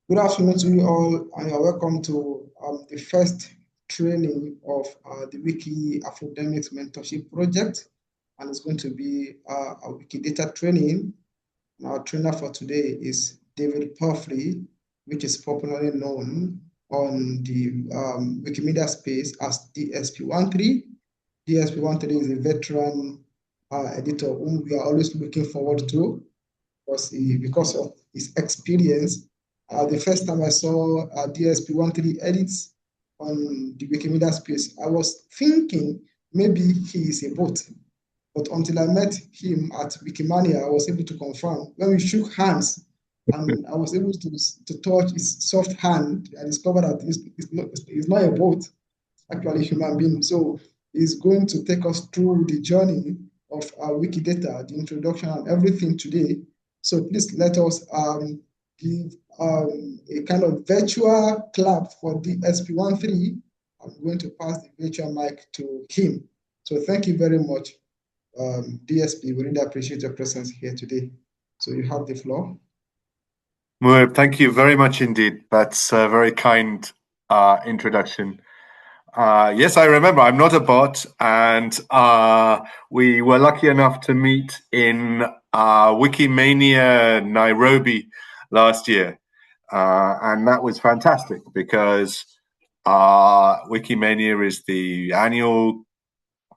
Good afternoon to you all, and you're welcome to the first training of the Wiki Academics Mentorship Project. And it's going to be a Wikidata training. And our trainer for today is David Puffrey, which is popularly known on the Wikimedia space as DSP13. DSP13 is a veteran editor whom we are always looking forward to because of his experience. The first time I saw DSP13 edits on the Wikimedia space, I was thinking maybe he is a bot. But until I met him at Wikimania, I was able to confirm. When we shook hands and I was able to touch his soft hand, I discovered that he's not a bot, actually a human being. So he's going to take us through the journey of Wikidata, the introduction and everything today. So please let us give a kind of virtual clap for the SP13. I'm going to pass the virtual mic to him. So thank you very much, DSP. We really appreciate your presence here today. So you have the floor. Muir, thank you very much indeed. That's a very kind introduction. Yes, I remember. I'm not a bot, and we were lucky enough to meet in Wikimania Nairobi last year, and that was fantastic because Wikimania is the annual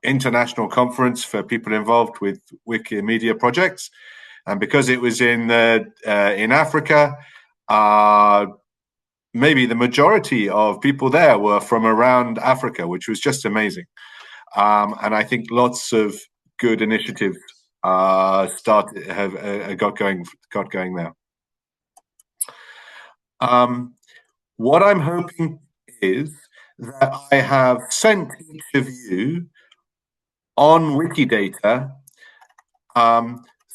international conference for people involved with Wikimedia projects, and because it was in Africa, maybe the majority of people there were from around Africa, which was just amazing. And I think lots of good initiatives got going there. What I'm hoping is that I have sent each of you on Wikidata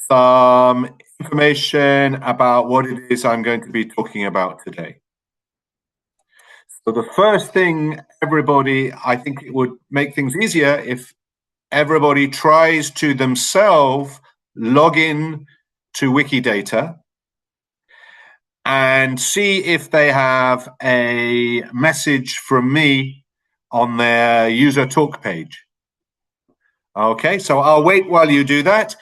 some information about what it is I'm going to be talking about today. So the first thing, everybody, I think it would make things easier if everybody tries to themselves log in to Wikidata and see if they have a message from me on their user talk page. Okay, so I'll wait while you do that.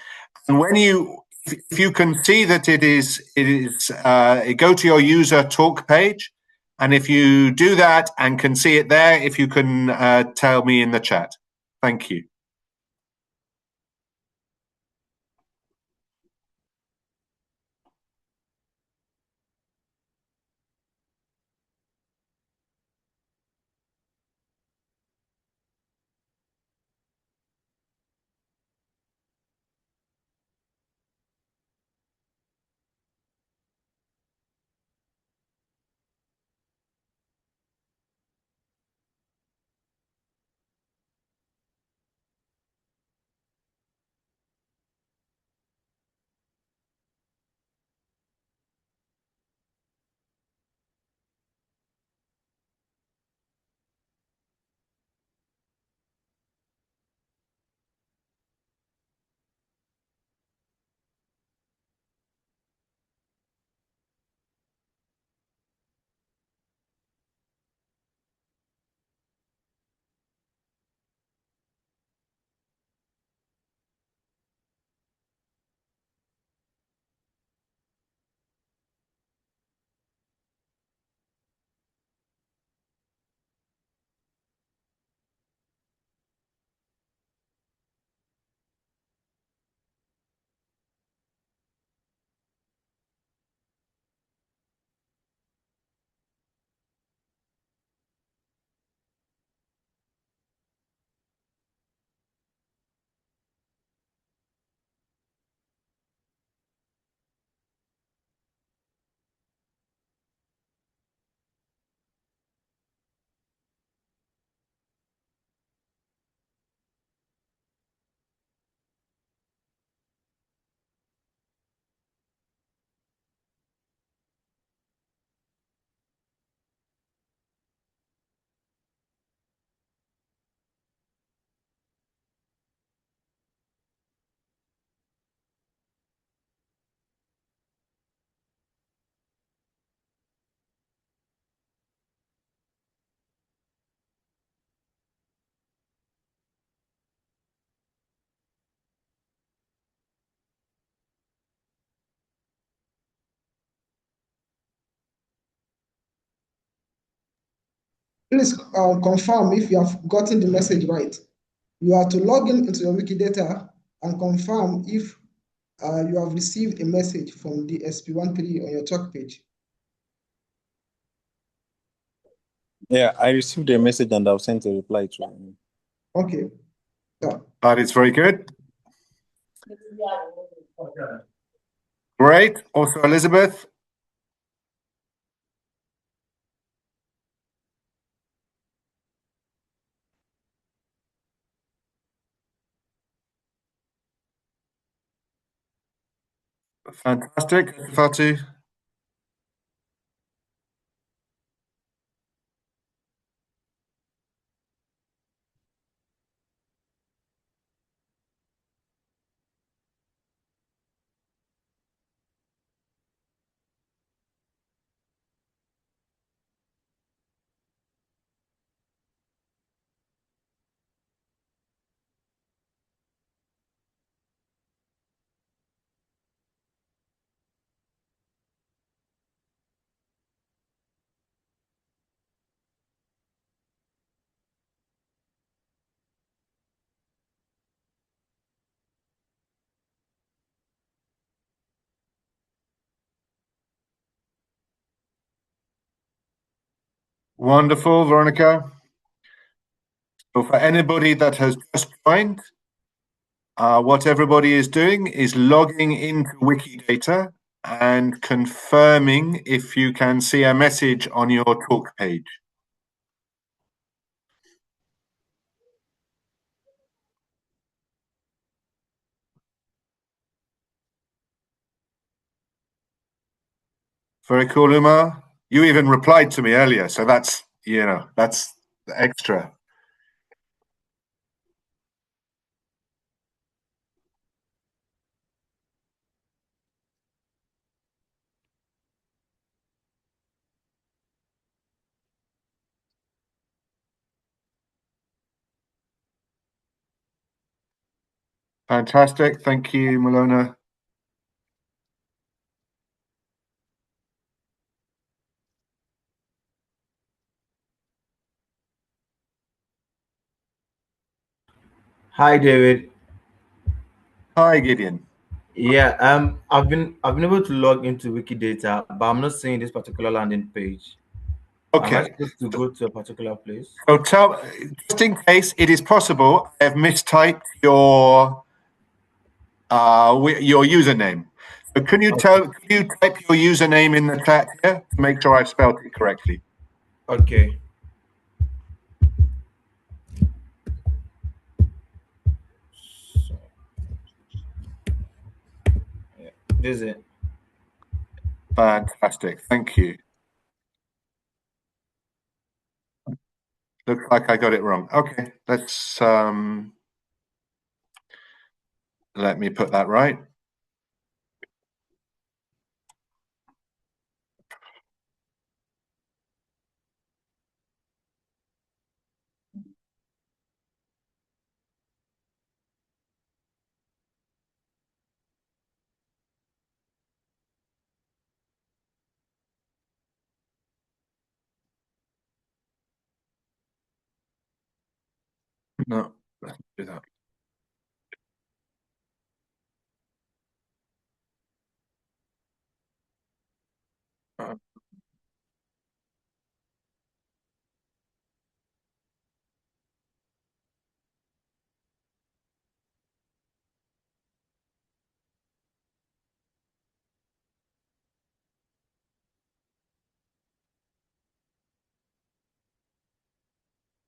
And when if you can see that it is, go to your user talk page. And if you do that and can see it there, if you can tell me in the chat. Thank you. Please confirm if you have gotten the message right. You are to log in into your Wikidata and confirm if you have received a message from the SP13 on your talk page. Yeah, I received a message and I've sent a reply to him. Okay. Yeah. That is very good. Great. Also, Elizabeth. Fantastic. Fatu. Wonderful, Veronica. So for anybody that has just joined, what everybody is doing is logging into Wikidata and confirming if you can see a message on your talk page. Very cool, Umar. You even replied to me earlier, so that's, that's extra. Fantastic. Thank you, Malona. Hi, David. Hi, Gideon. Yeah, I've been able to log into Wikidata, but I'm not seeing this particular landing page. Am I Okay. supposed to go to a particular place? So just in case it is possible, I have mistyped your username. So can you type your username in the chat here to make sure I've spelled it correctly? Okay. So, yeah, this is it. Fantastic. Thank you. Looks like I got it wrong. Okay, let's let me put that right. No, let's do that.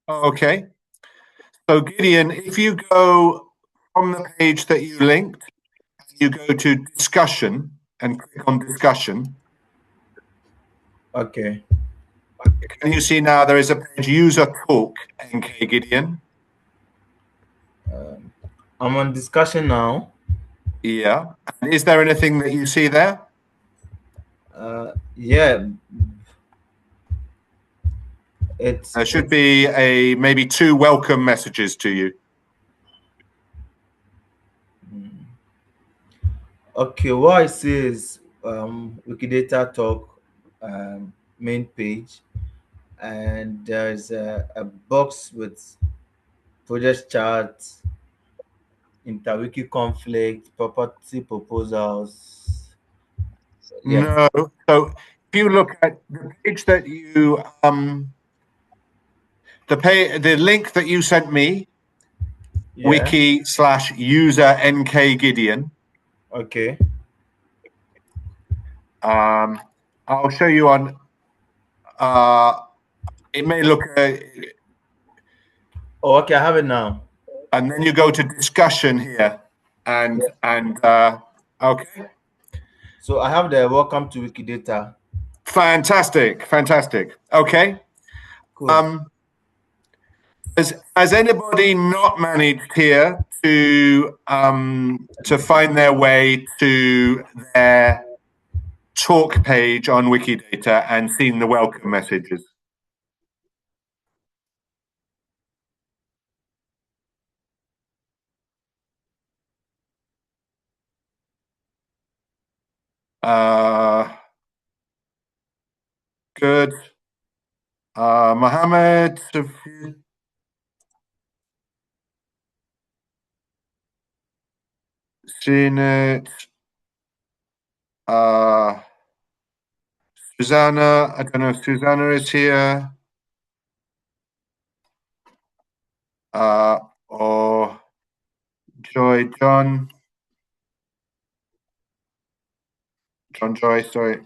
Okay. So Gideon, if you go from the page that you linked, you go to discussion and click on discussion. Okay. Can you see now there is a page user talk, NK Gideon? I'm on discussion now. Yeah. And is there anything that you see there? Yeah, it's There should be maybe 2 welcome messages to you. okay. What I see is Wikidata talk main page, and there's a box with project charts, interwiki conflict, property proposals. Yeah, No. So if you look at the page that you the link that you sent me, yeah. wiki/user NK Gideon. Okay. I'll show you on. It may look, Oh, okay. I have it now. and then you go to discussion here, and okay, So I have the welcome to Wikidata. fantastic. Okay. Cool. Has anybody not managed here to find their way to their talk page on Wikidata and seen the welcome messages? Good. Mohammed, have you seen it? Susanna, I don't know if Susanna is here. Or Joy, John Joy, sorry.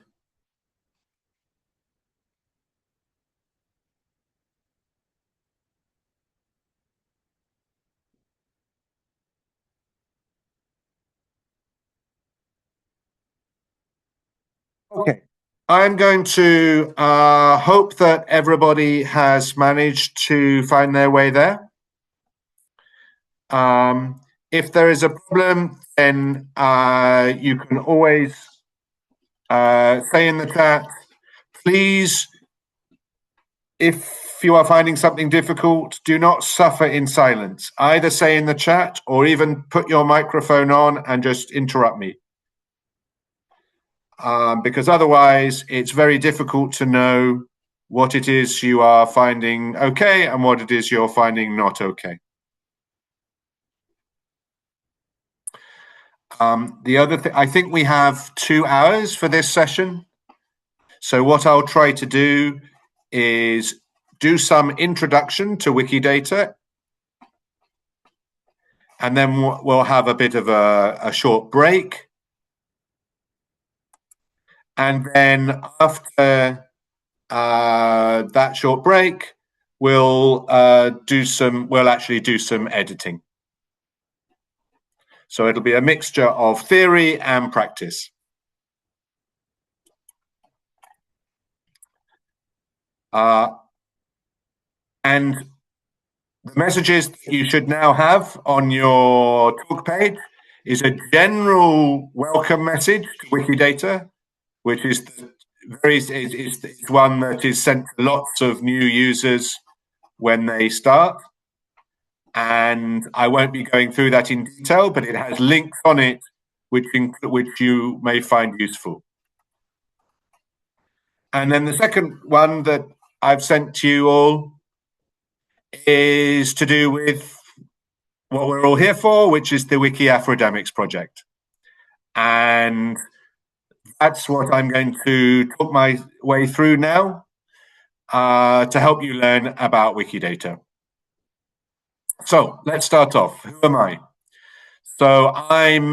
Okay. I'm going to hope that everybody has managed to find their way there. If there is a problem, then you can always say in the chat, please, if you are finding something difficult, do not suffer in silence. Either say in the chat or even put your microphone on and just interrupt me. Because otherwise it's very difficult to know what it is you are finding okay and what it is you're finding not okay. The other thing, I think we have 2 hours for this session. So what I'll try to do is do some introduction to Wikidata, and then we'll have a bit of a short break. And then after that short break, we'll actually do some editing. So it'll be a mixture of theory and practice. And the messages that you should now have on your talk page is a general welcome message to Wikidata, which is one that is sent to lots of new users when they start. And I won't be going through that in detail, but it has links on it which you may find useful. And then the second one that I've sent to you all is to do with what we're all here for, which is the Wiki Afrodemics project. And that's what I'm going to talk my way through now to help you learn about Wikidata. So let's start off. Who am I? So I'm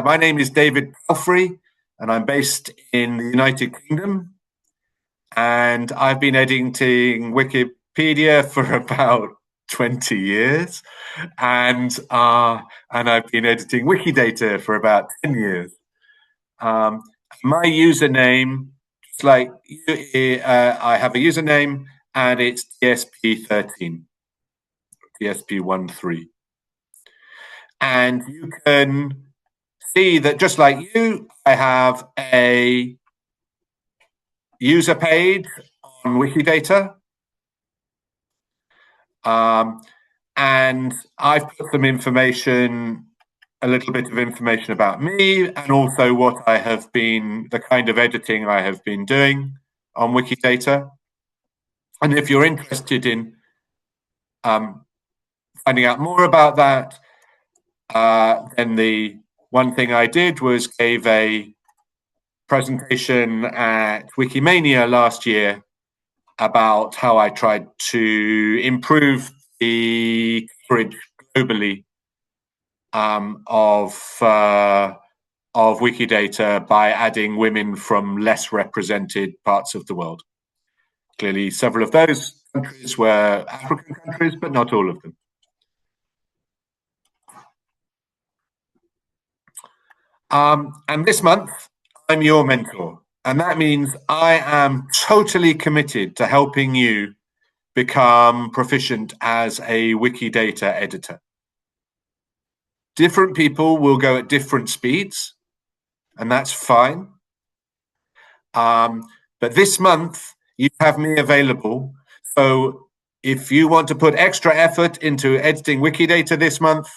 my name is David Palfrey, and I'm based in the United Kingdom. And I've been editing Wikipedia for about 20 years. And I've been editing Wikidata for about 10 years. My username, just like you, I have a username, and it's DSP13, DSP13. And you can see that just like you, I have a user page on Wikidata. And I've put some information, a little bit of information about me, and also what I have been, the kind of editing I have been doing on Wikidata. And if you're interested in finding out more about that, then the one thing I did was gave a presentation at Wikimania last year about how I tried to improve the coverage globally of Wikidata by adding women from less represented parts of the world. Clearly, several of those countries were African countries, but not all of them. And this month, I'm your mentor. And that means I am totally committed to helping you become proficient as a Wikidata editor. Different people will go at different speeds, and that's fine. But this month, you have me available. So if you want to put extra effort into editing Wikidata this month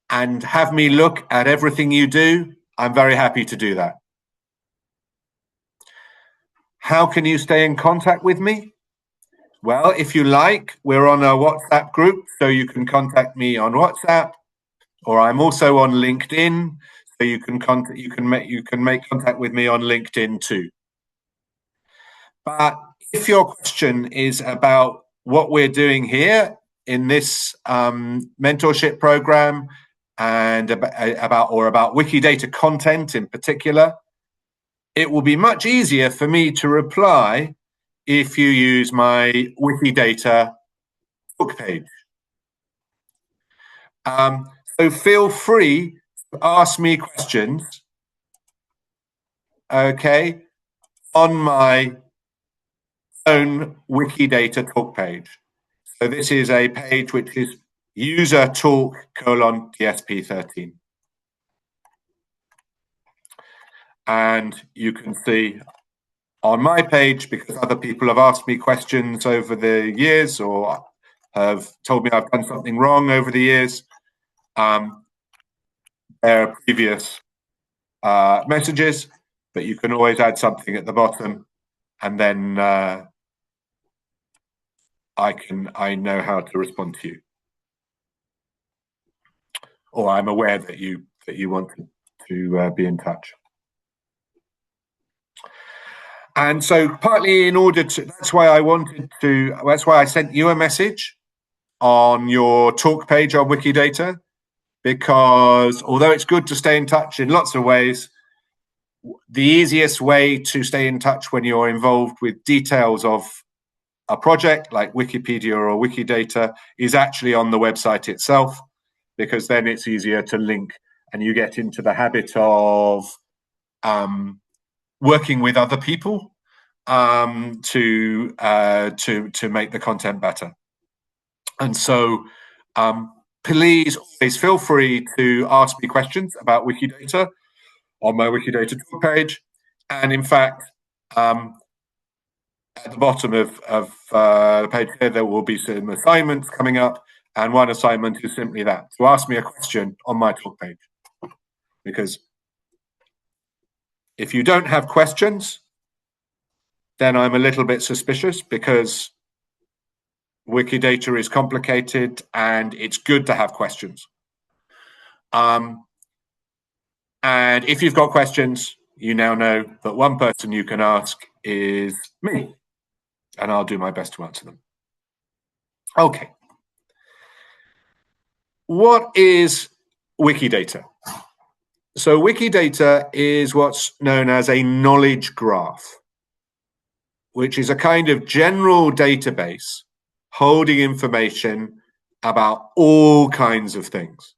and have me look at everything you do, I'm very happy to do that. How can you stay in contact with me? Well, if you like, we're on a WhatsApp group, so you can contact me on WhatsApp, or I'm also on LinkedIn, so you can make contact with me on LinkedIn too. But if your question is about what we're doing here in this mentorship program and about Wikidata content in particular, it will be much easier for me to reply if you use my Wikidata book page. So feel free to ask me questions, okay, on my own Wikidata talk page. So this is a page which is user talk :DSP13. And you can see on my page, because other people have asked me questions over the years or have told me I've done something wrong over the years, there are previous messages, but you can always add something at the bottom, and then I know how to respond to you, or I'm aware that you want to be in touch. And so partly in order to, that's why I sent you a message on your talk page on Wikidata, because although it's good to stay in touch in lots of ways, the easiest way to stay in touch when you're involved with details of a project like Wikipedia or Wikidata is actually on the website itself, because then it's easier to link and you get into the habit of working with other people to make the content better. And so please always feel free to ask me questions about Wikidata on my Wikidata talk page. And in fact, at the bottom of the page here, there will be some assignments coming up. And one assignment is simply that, to ask me a question on my talk page. Because if you don't have questions, then I'm a little bit suspicious, because Wikidata is complicated and it's good to have questions. And if you've got questions, you now know that one person you can ask is me, and I'll do my best to answer them. Okay. What is Wikidata? So Wikidata is what's known as a knowledge graph, which is a kind of general database holding information about all kinds of things.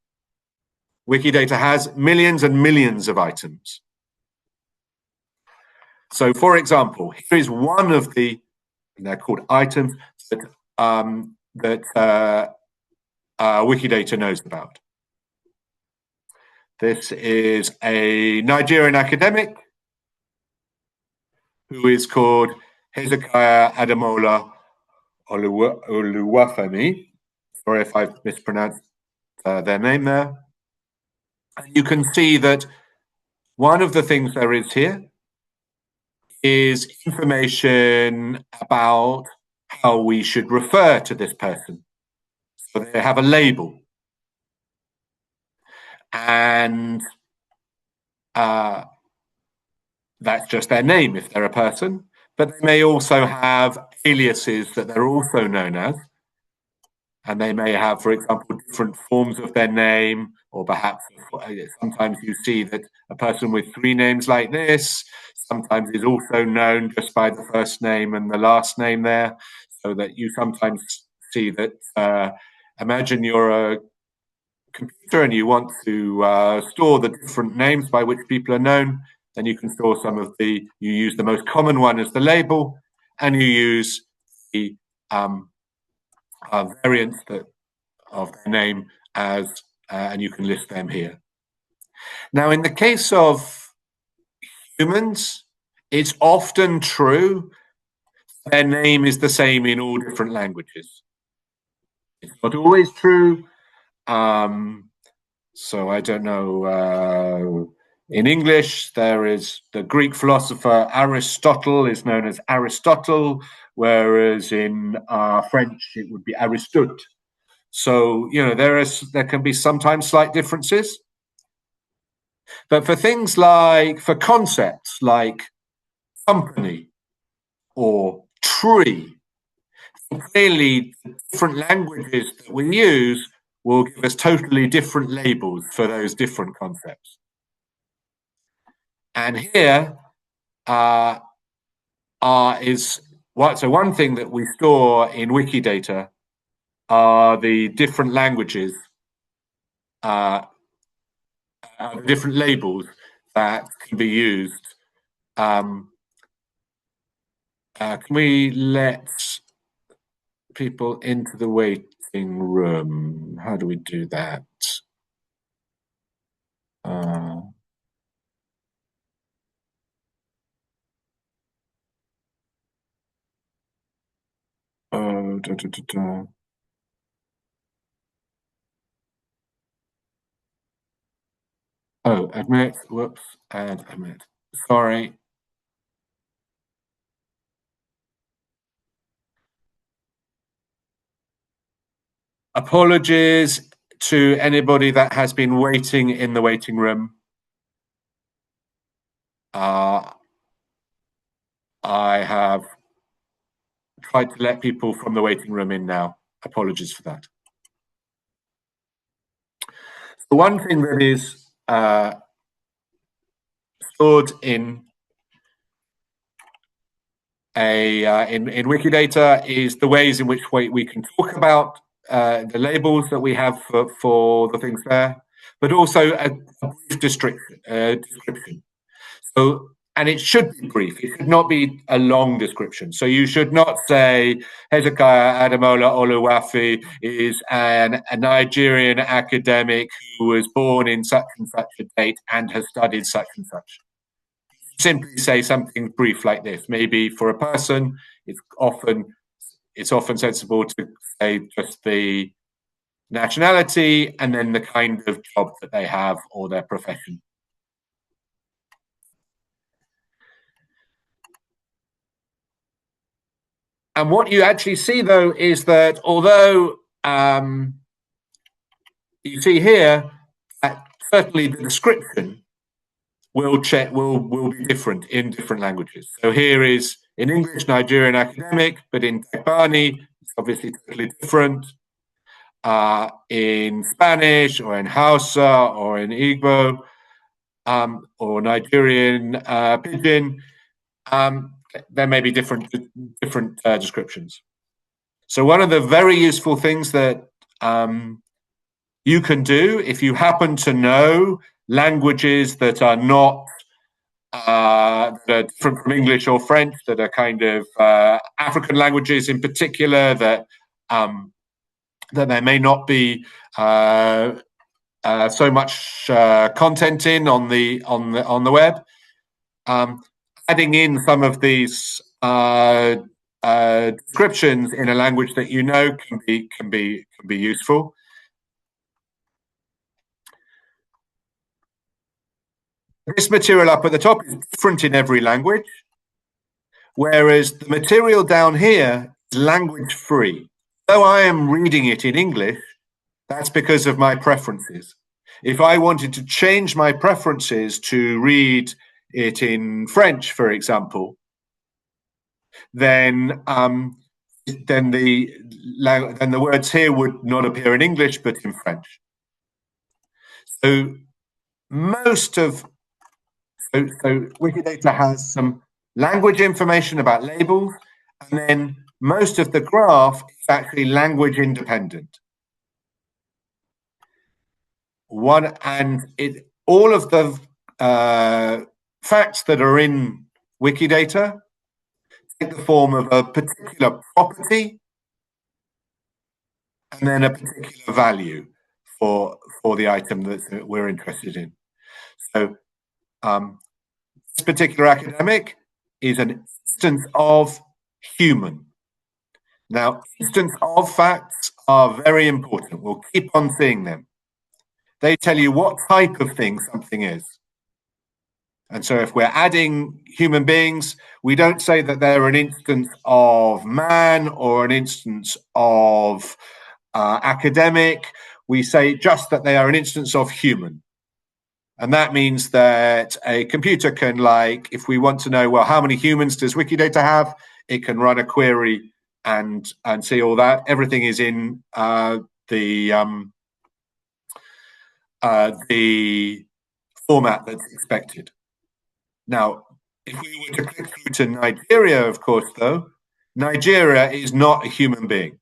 Wikidata has millions and millions of items. So, for example, here is one of the, they're called items that Wikidata knows about. This is a Nigerian academic who is called Hezekiah Ademola Oluwafemi. Sorry if I've mispronounced their name there. And you can see that one of the things there is here is information about how we should refer to this person. So they have a label. And that's just their name if they're a person. But they may also have aliases that they're also known as. And they may have, for example, different forms of their name, or perhaps sometimes you see that a person with 3 names like this sometimes is also known just by the first name and the last name there, so that you sometimes see that, imagine you're a computer and you want to store the different names by which people are known, then you can store you use the most common one as the label, and you use the variants of their name as, and you can list them here. Now, in the case of humans, it's often true their name is the same in all different languages. It's not always true. So I don't know. In English, there is the Greek philosopher Aristotle is known as Aristotle, whereas in French it would be Aristote. So, there can be sometimes slight differences. But for things for concepts like company or tree, clearly different languages that we use will give us totally different labels for those different concepts. And here so one thing that we store in Wikidata are the different languages, different labels that can be used. Can we let people into the waiting room? How do we do that? Oh, admit, whoops, and admit. Sorry. Apologies to anybody that has been waiting in the waiting room. I have tried to let people from the waiting room in now. Apologies for that. The one thing that is stored in in Wikidata is the ways in which we can talk about the labels that we have for the things there, but also a brief description. So, and it should be brief. It should not be a long description. So you should not say Hezekiah Ademola Oluwafi is a Nigerian academic who was born in such and such a date and has studied such and such. Simply say something brief like this. Maybe for a person, it's often sensible to say just the nationality and then the kind of job that they have or their profession. And what you actually see, though, is that although you see here that certainly the description will be different in different languages. So here is in English, Nigerian academic, but in Dagbani, it's obviously totally different. In Spanish or in Hausa or in Igbo or Nigerian Pidgin, there may be different descriptions. So one of the very useful things that you can do if you happen to know languages that are not that are different from English or French, that are kind of African languages in particular, that there may not be so much content in on the web. Adding in some of these descriptions in a language that you know can be useful. This material up at the top is different in every language, whereas the material down here language free. Though I am reading it in English, that's because of my preferences. If I wanted to change my preferences to read it in French, for example, then the words here would not appear in English but in French. So Wikidata has some language information about labels, and then most of the graph is actually language independent. All of the facts that are in Wikidata take the form of a particular property and then a particular value for the item that we're interested in. So this particular academic is an instance of human. Now, instance of facts are very important. We'll keep on seeing them. They tell you what type of thing something is. And so if we're adding human beings, we don't say that they're an instance of man or an instance of academic. We say just that they are an instance of human. And that means that a computer can, like, if we want to know, well, how many humans does Wikidata have? It can run a query and see all that. Everything is in the format that's expected. Now, if we were to click through to Nigeria, of course, though, Nigeria is not a human being.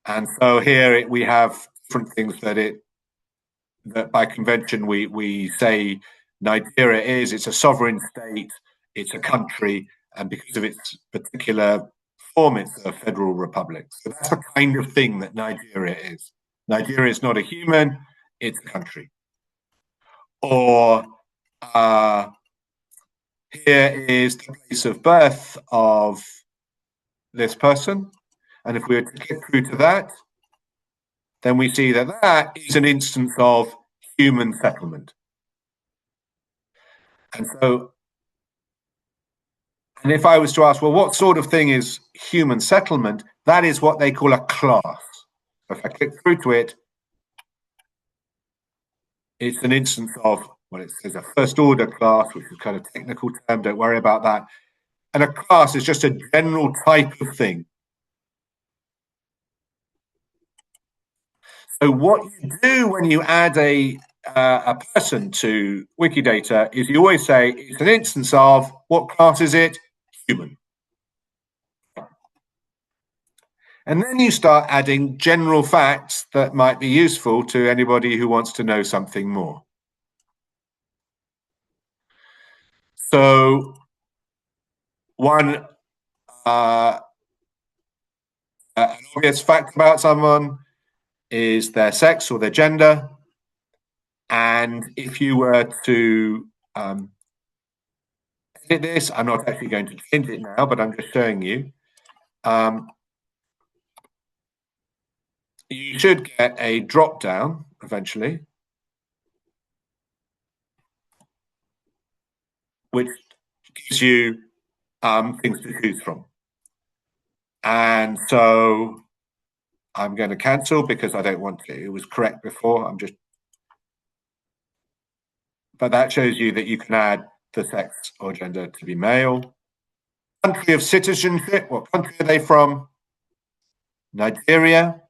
And so here we have different things that by convention we say Nigeria is. It's a sovereign state, it's a country, and because of its particular form, it's a federal republic. So that's the kind of thing that Nigeria is. Nigeria is not a human, it's a country. Or here is the place of birth of this person. And if we were to click through to that, then we see that that is an instance of human settlement. And so, and if I was to ask, well, what sort of thing is human settlement? That is what they call a class. If I click through to it, it's an instance of, well, it says a first order class, which is kind of technical term, don't worry about that. And a class is just a general type of thing. So what you do when you add a person to Wikidata is you always say it's an instance of, what class is it? Human. And then you start adding general facts that might be useful to anybody who wants to know something more. So one an obvious fact about someone is their sex or their gender. And if you were to edit this, I'm not actually going to change it now, but I'm just showing you. You should get a drop down eventually, which gives you things to choose from. And so I'm going to cancel because I don't want to. It was correct before. But that shows you that you can add the sex or gender to be male. Country of citizenship, what country are they from? Nigeria.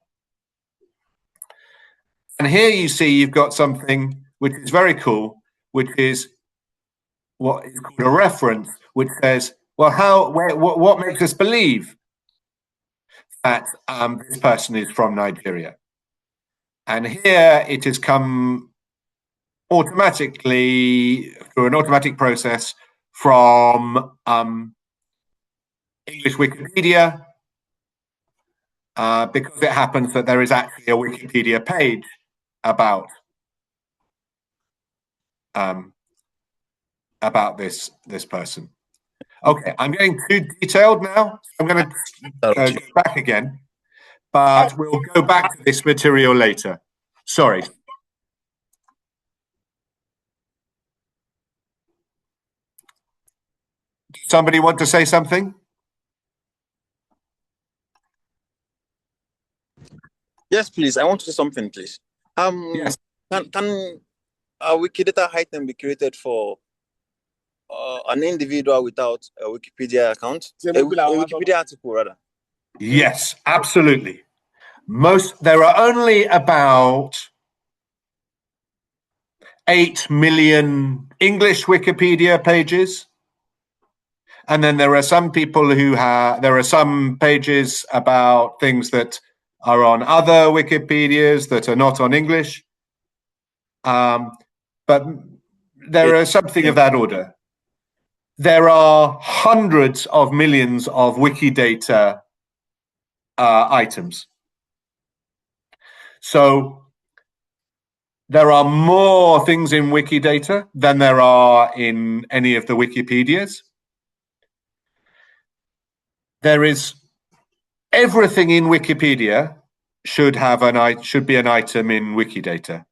And here you see you've got something which is very cool, which is what is called a reference, which says, well, what makes us believe that this person is from Nigeria? And here it has come automatically through an automatic process from English Wikipedia, because it happens that there is actually a Wikipedia page about this person. Okay, I'm getting too detailed now. I'm going to go back again, but we'll go back to this material later. Sorry. Somebody want to say something? Yes, please. I want to say something, please. Yes. Can a Wikidata item be created for an individual without a Wikipedia account? A Wikipedia article, rather. Yes, absolutely. There are only about 8 million English Wikipedia pages. And then there are some people there are some pages about things that are on other Wikipedias that are not on English. But there are something of that order. There are hundreds of millions of Wikidata items. So there are more things in Wikidata than there are in any of the Wikipedias. There is everything in Wikipedia should be an item in Wikidata.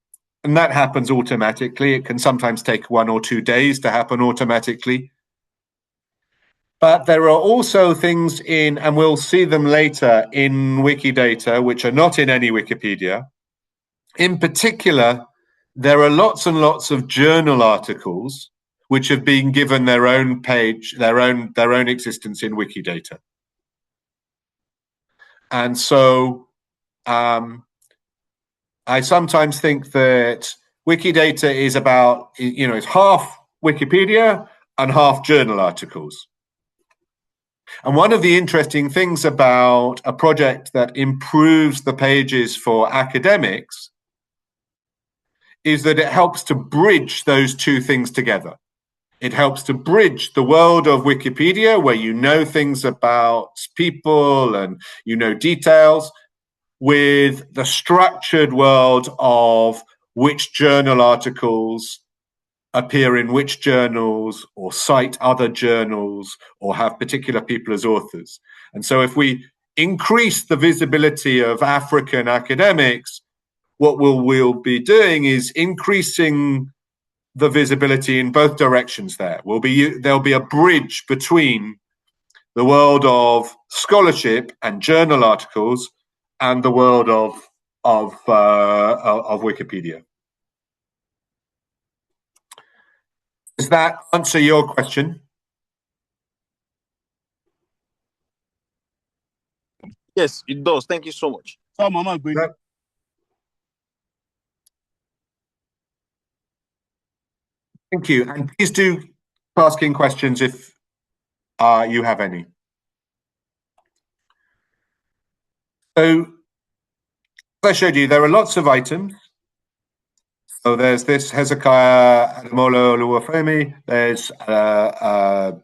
And that happens automatically. It can sometimes take 1 or 2 days to happen automatically. But there are also things and we'll see them later in Wikidata, which are not in any Wikipedia. In particular, there are lots and lots of journal articles which have been given their own page, their own existence in Wikidata. And so I sometimes think that Wikidata is about, it's half Wikipedia and half journal articles. And one of the interesting things about a project that improves the pages for academics is that it helps to bridge those two things together. It helps to bridge the world of Wikipedia, where you know things about people and you know details, with the structured world of which journal articles appear in which journals or cite other journals or have particular people as authors. And so if we increase the visibility of African academics, what we'll be doing is increasing the visibility in both directions there. There'll be a bridge between the world of scholarship and journal articles and the world of Wikipedia. Does that answer your question? Yes, it does. Thank you so much. Thank you. And please do ask in questions if you have any. So, as I showed you, there are lots of items. So there's this Hezekiah Ademola Oluwafemi. There's a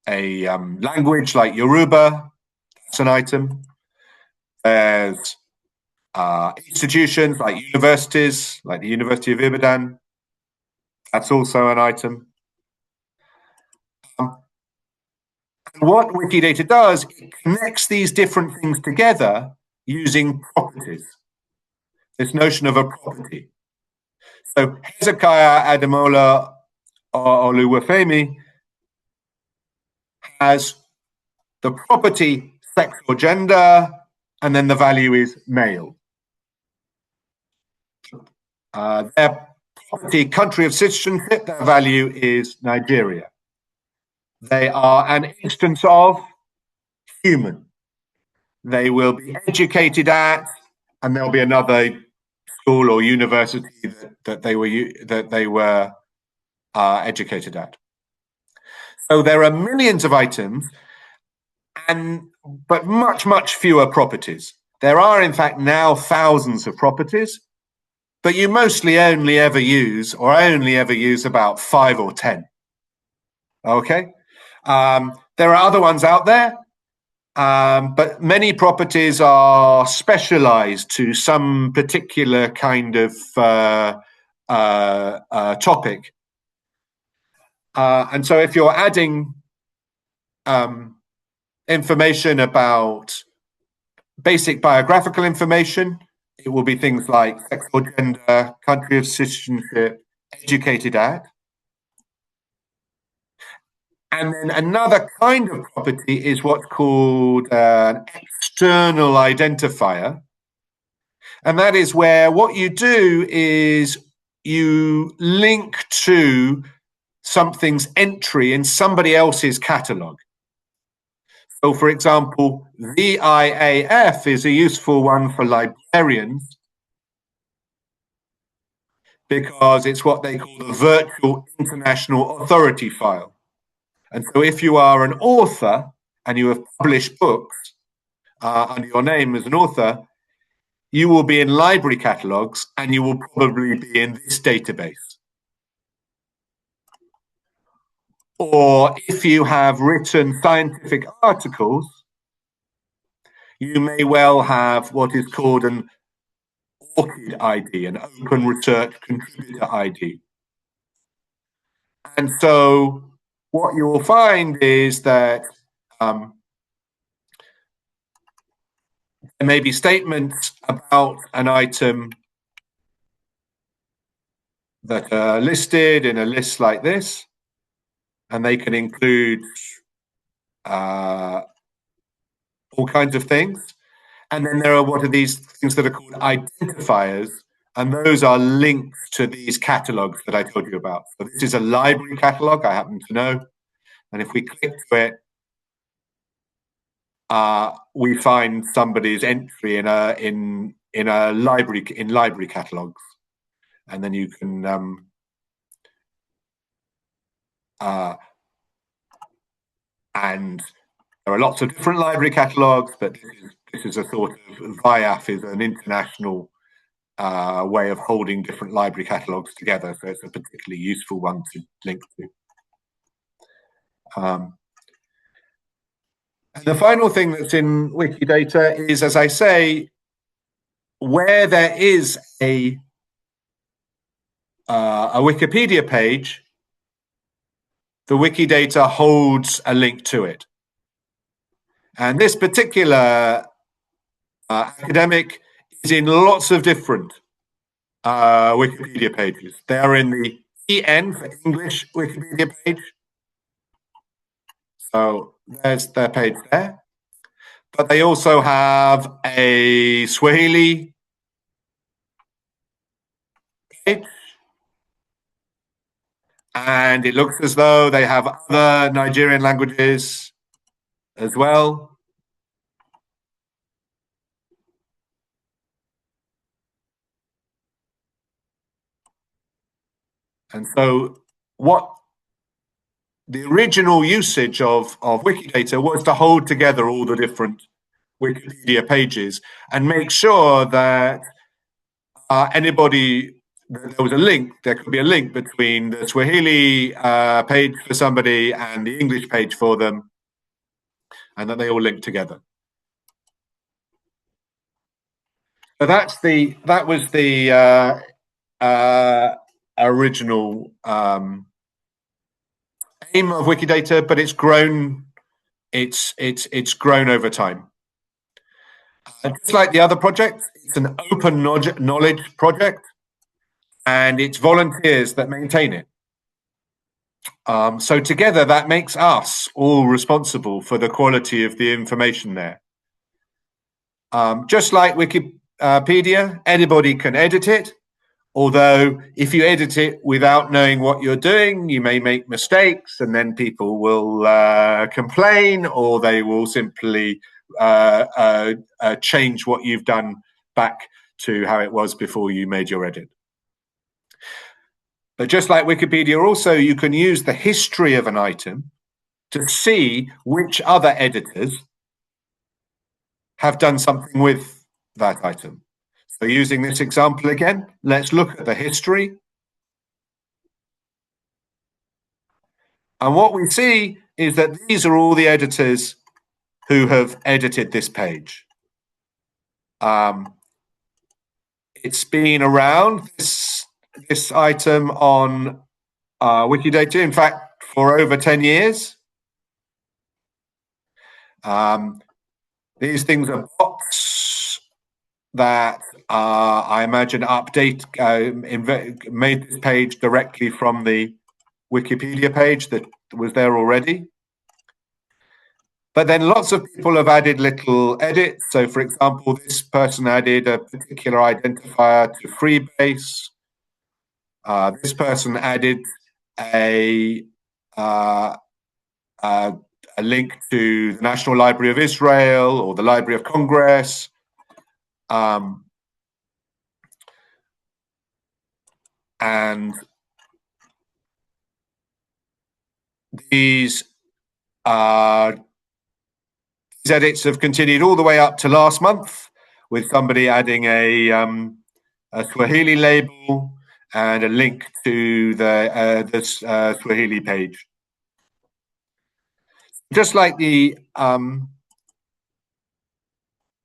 language like Yoruba. That's an item. There's institutions like universities, like the University of Ibadan. That's also an item. What Wikidata does, it connects these different things together using properties. This notion of a property. So Hezekiah Ademola Oluwafemi has the property sex or gender, and then the value is male. Their property country of citizenship, their value is Nigeria. They are an instance of human. They will be educated at, and there'll be another school or university that they were educated at. So there are millions of items, but much fewer properties. There are in fact now thousands of properties, but you mostly only ever use about 5 or 10. Okay, there are other ones out there. But many properties are specialized to some particular kind of topic. And so if you're adding information about basic biographical information, it will be things like sex or gender, country of citizenship, educated at. And then another kind of property is what's called an external identifier. And that is where what you do is you link to something's entry in somebody else's catalog. So, for example, VIAF is a useful one for librarians because it's what they call the virtual international authority file. And so if you are an author and you have published books under your name as an author, you will be in library catalogs and you will probably be in this database. Or if you have written scientific articles, you may well have what is called an ORCID ID, an Open Research Contributor ID. And so what you will find is that there may be statements about an item that are listed in a list like this, and they can include all kinds of things. And then there are what are these things that are called identifiers, and those are linked to these catalogs that I told you about. So this is a library catalog, I happen to know. And if we click to it, we find somebody's entry in a library catalogs, and then you can and there are lots of different library catalogs, but this is a sort of VIAF is an international way of holding different library catalogs together, so it's a particularly useful one to link to. And the final thing that's in Wikidata is, as I say, where there is a Wikipedia page, the Wikidata holds a link to it. And this particular academic is in lots of different Wikipedia pages. They are in the EN for English Wikipedia page. So there's their page there. But they also have a Swahili page. And it looks as though they have other Nigerian languages as well. And so what the original usage of Wikidata was to hold together all the different Wikipedia pages and make sure that anybody, there was a link, there could be a link between the Swahili page for somebody and the English page for them, and that they all link together. So that was the original aim of Wikidata, but it's grown. It's grown over time. Just like the other project, it's an open knowledge project, and it's volunteers that maintain it. So together, that makes us all responsible for the quality of the information there. Just like Wikipedia, anybody can edit it. Although if you edit it without knowing what you're doing, you may make mistakes, and then people will complain, or they will simply change what you've done back to how it was before you made your edit. But just like Wikipedia, also you can use the history of an item to see which other editors have done something with that item. So using this example again, let's look at the history. And what we see is that these are all the editors who have edited this page. It's been around, this item on Wikidata, in fact, for over 10 years. These things are bots that I imagine made this page directly from the Wikipedia page that was there already. But then lots of people have added little edits. So, for example, this person added a particular identifier to Freebase. This person added a link to the National Library of Israel or the Library of Congress. And these edits have continued all the way up to last month, with somebody adding a Swahili label and a link to the Swahili page. Just like the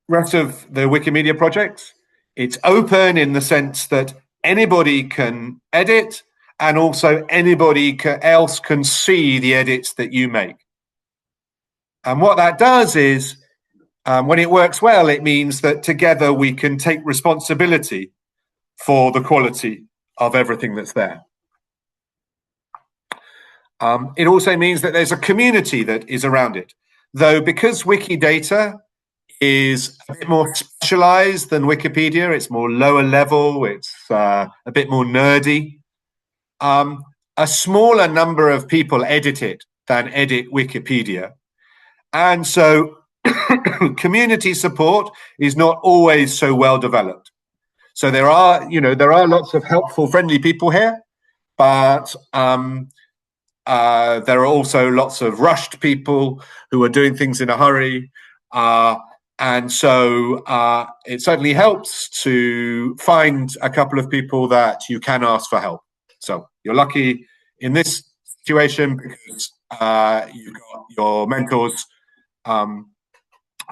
rest of the Wikimedia project, it's open in the sense that anybody can edit, and also anybody else can see the edits that you make. And what that does is, when it works well, it means that together we can take responsibility for the quality of everything that's there. It also means that there's a community that is around it. Though because Wikidata is a bit more specialized than Wikipedia, it's more lower level, it's a bit more nerdy, a smaller number of people edit it than edit Wikipedia. And so community support is not always so well developed. So there are lots of helpful, friendly people here, but there are also lots of rushed people who are doing things in a hurry. And so it certainly helps to find a couple of people that you can ask for help. So you're lucky in this situation because you've got your mentors on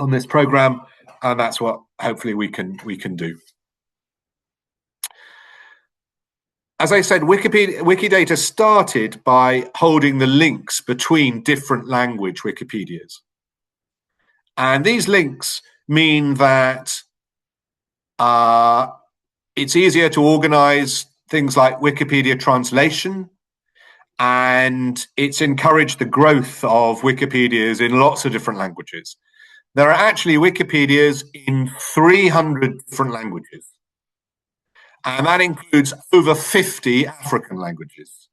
this program, and that's what hopefully we can do. As I said, Wikidata started by holding the links between different language Wikipedias. And these links mean that it's easier to organize things like Wikipedia translation, and it's encouraged the growth of Wikipedias in lots of different languages. There are actually Wikipedias in 300 different languages, and that includes over 50 African languages.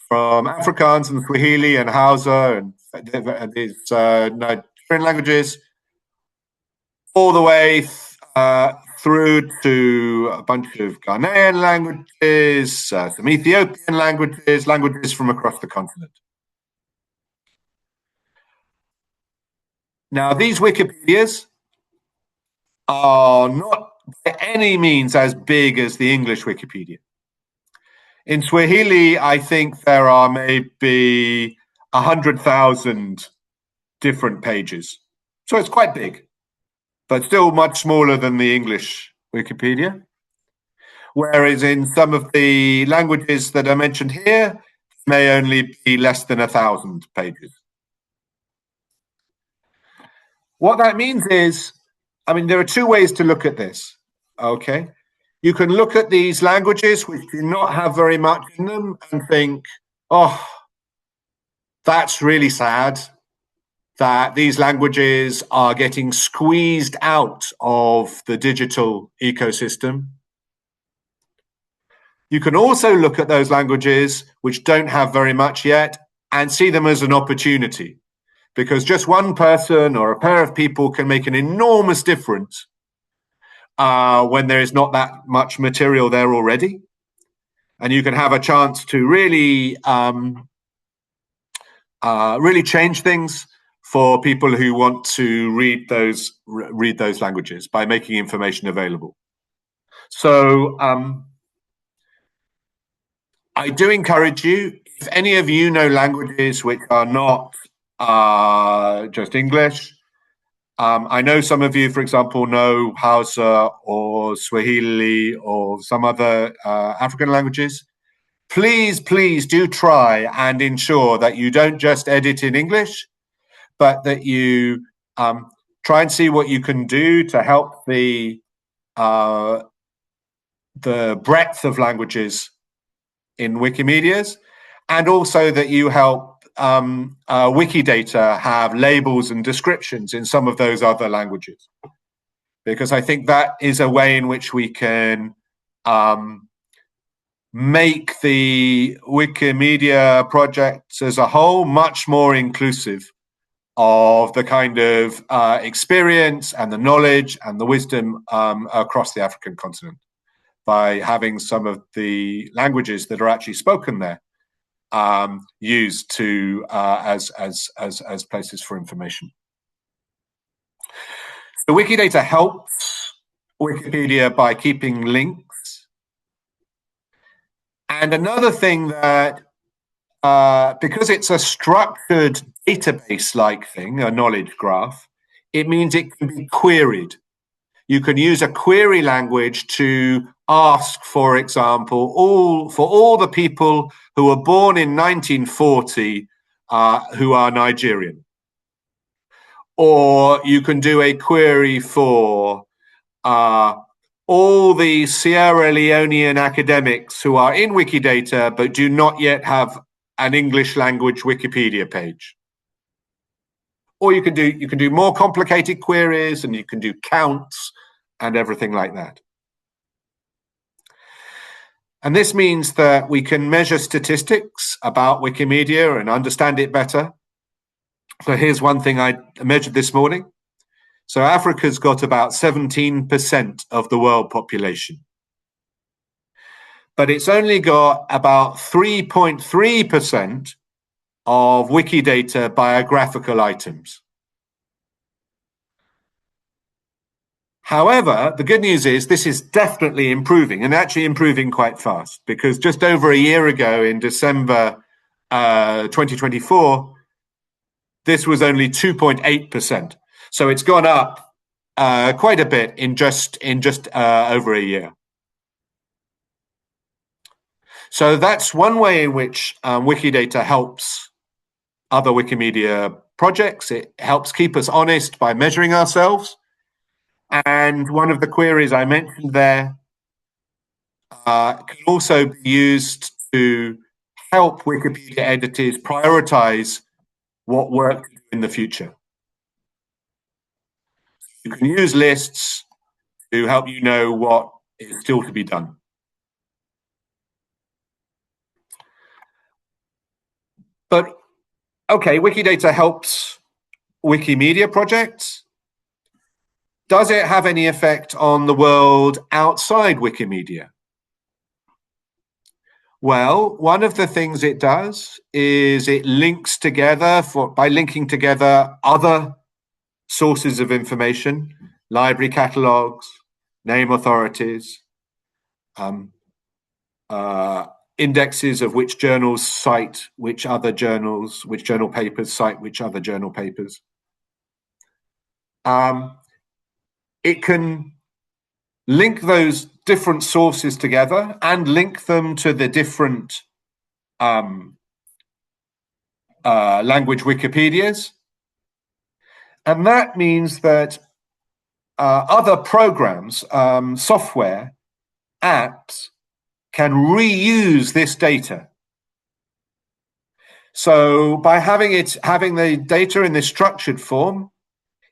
From Afrikaans and Swahili and Hausa and these Nigerian languages, all the way through to a bunch of Ghanaian languages, some Ethiopian languages from across the continent. Now, these Wikipedias are not by any means as big as the English Wikipedia. In Swahili, I think there are maybe 100,000 different pages. So it's quite big, but still much smaller than the English Wikipedia. Whereas in some of the languages that are mentioned here, may only be less than 1,000 pages. What that means is, I mean, there are two ways to look at this, okay? You can look at these languages which do not have very much in them and think, oh, that's really sad that these languages are getting squeezed out of the digital ecosystem. You can also look at those languages which don't have very much yet and see them as an opportunity, because just one person or a pair of people can make an enormous difference when there is not that much material there already. And you can have a chance to really, really change things for people who want to read those languages by making information available. So I do encourage you, if any of you know languages which are not just English, I know some of you, for example, know Hausa or Swahili or some other African languages. Please do try and ensure that you don't just edit in English, but that you try and see what you can do to help the breadth of languages in Wikimedias, and also that you help Wikidata have labels and descriptions in some of those other languages, because I think that is a way in which we can make the Wikimedia project as a whole much more inclusive of the kind of experience and the knowledge and the wisdom across the African continent, by having some of the languages that are actually spoken there used to as places for information. So Wikidata helps Wikipedia by keeping links. And another thing that, because it's a structured database-like thing, a knowledge graph, it means it can be queried. You can use a query language to ask, for example, for all the people who were born in 1940 who are Nigerian. Or you can do a query for all the Sierra Leonean academics who are in Wikidata but do not yet have an English language Wikipedia page. Or you can do more complicated queries, and you can do counts and everything like that. And this means that we can measure statistics about Wikimedia and understand it better. So here's one thing I measured this morning. So Africa's got about 17% of the world population, but it's only got about 3.3% of Wikidata biographical items. However, the good news is this is definitely improving, and actually improving quite fast, because just over a year ago in December 2024, this was only 2.8%. So it's gone up quite a bit in just over a year. So that's one way in which Wikidata helps other Wikimedia projects. It helps keep us honest by measuring ourselves. And one of the queries I mentioned there can also be used to help Wikipedia editors prioritize what work to do in the future. You can use lists to help you know what is still to be done. But okay, Wikidata helps Wikimedia projects. Does it have any effect on the world outside Wikimedia? Well, one of the things it does is it links together, by linking together other sources of information, library catalogs, name authorities, indexes of which journals cite which other journals, which journal papers cite which other journal papers. It can link those different sources together and link them to the different language Wikipedias. And that means that other programs, software, apps can reuse this data. So by having the data in this structured form,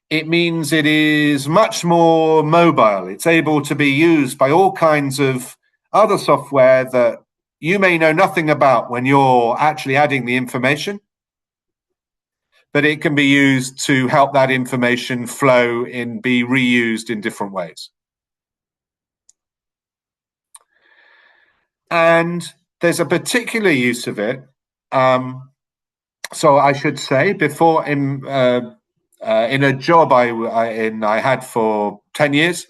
it means it is much more mobile. It's able to be used by all kinds of other software that you may know nothing about when you're actually adding the information, but it can be used to help that information flow and be reused in different ways. And there's a particular use of it. So I should say, before in a job I had for 10 years,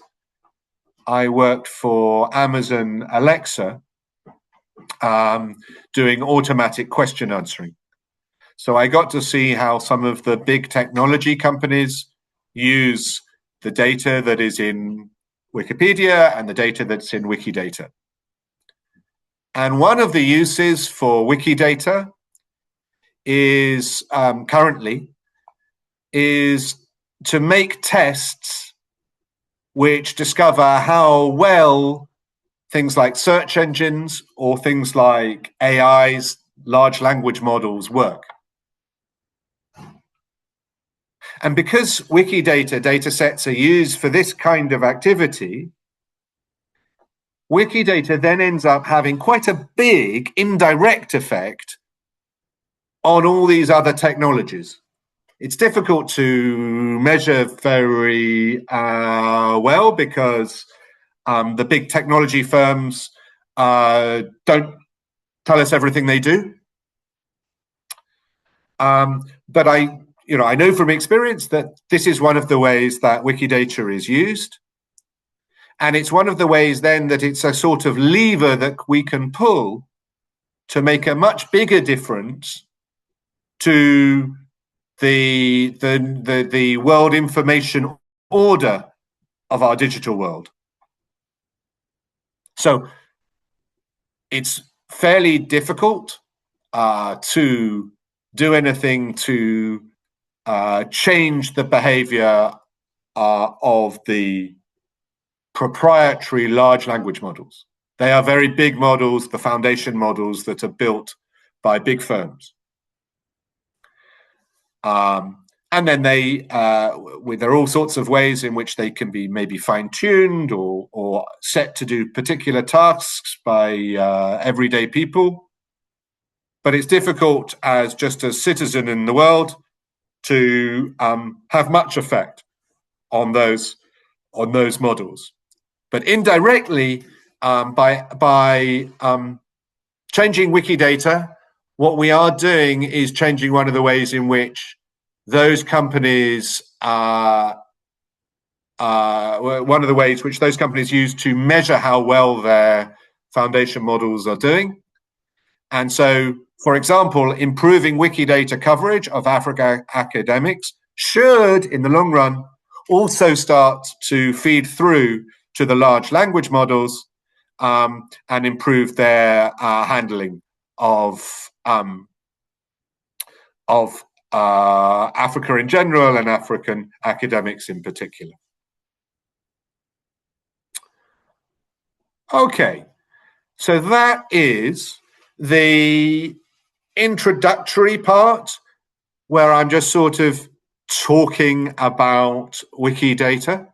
I worked for Amazon Alexa, doing automatic question answering. So I got to see how some of the big technology companies use the data that is in Wikipedia and the data that's in Wikidata. And one of the uses for Wikidata is currently to make tests which discover how well things like search engines or things like AIs, large language models, work. And because Wikidata data sets are used for this kind of activity, Wikidata then ends up having quite a big indirect effect on all these other technologies. It's difficult to measure very well because the big technology firms don't tell us everything they do. But I know from experience that this is one of the ways that Wikidata is used. And it's one of the ways then that it's a sort of lever that we can pull to make a much bigger difference to the world information order of our digital world. So it's fairly difficult to do anything to change the behavior of the proprietary large language models. They are very big models, the foundation models that are built by big firms. And then there are all sorts of ways in which they can be maybe fine-tuned or set to do particular tasks by everyday people. But it's difficult as just a citizen in the world to have much effect on those models. But indirectly, by changing Wikidata, what we are doing is changing one of the ways in which those companies one of the ways which those companies use to measure how well their foundation models are doing. And so, for example, improving Wikidata coverage of Africa academics should, in the long run, also start to feed through to the large language models and improve their handling of Africa in general and African academics in particular. Okay, so that is the introductory part where I'm just sort of talking about Wikidata.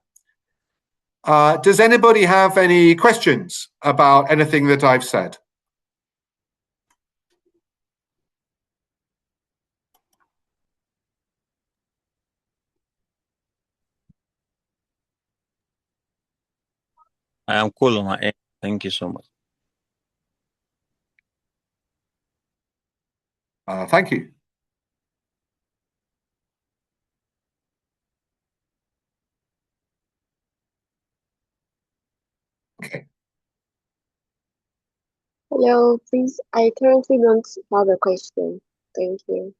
Does anybody have any questions about anything that I've said? I am cool on my end. Thank you so much. Thank you. Okay. Hello, please. I currently don't have a question. Thank you.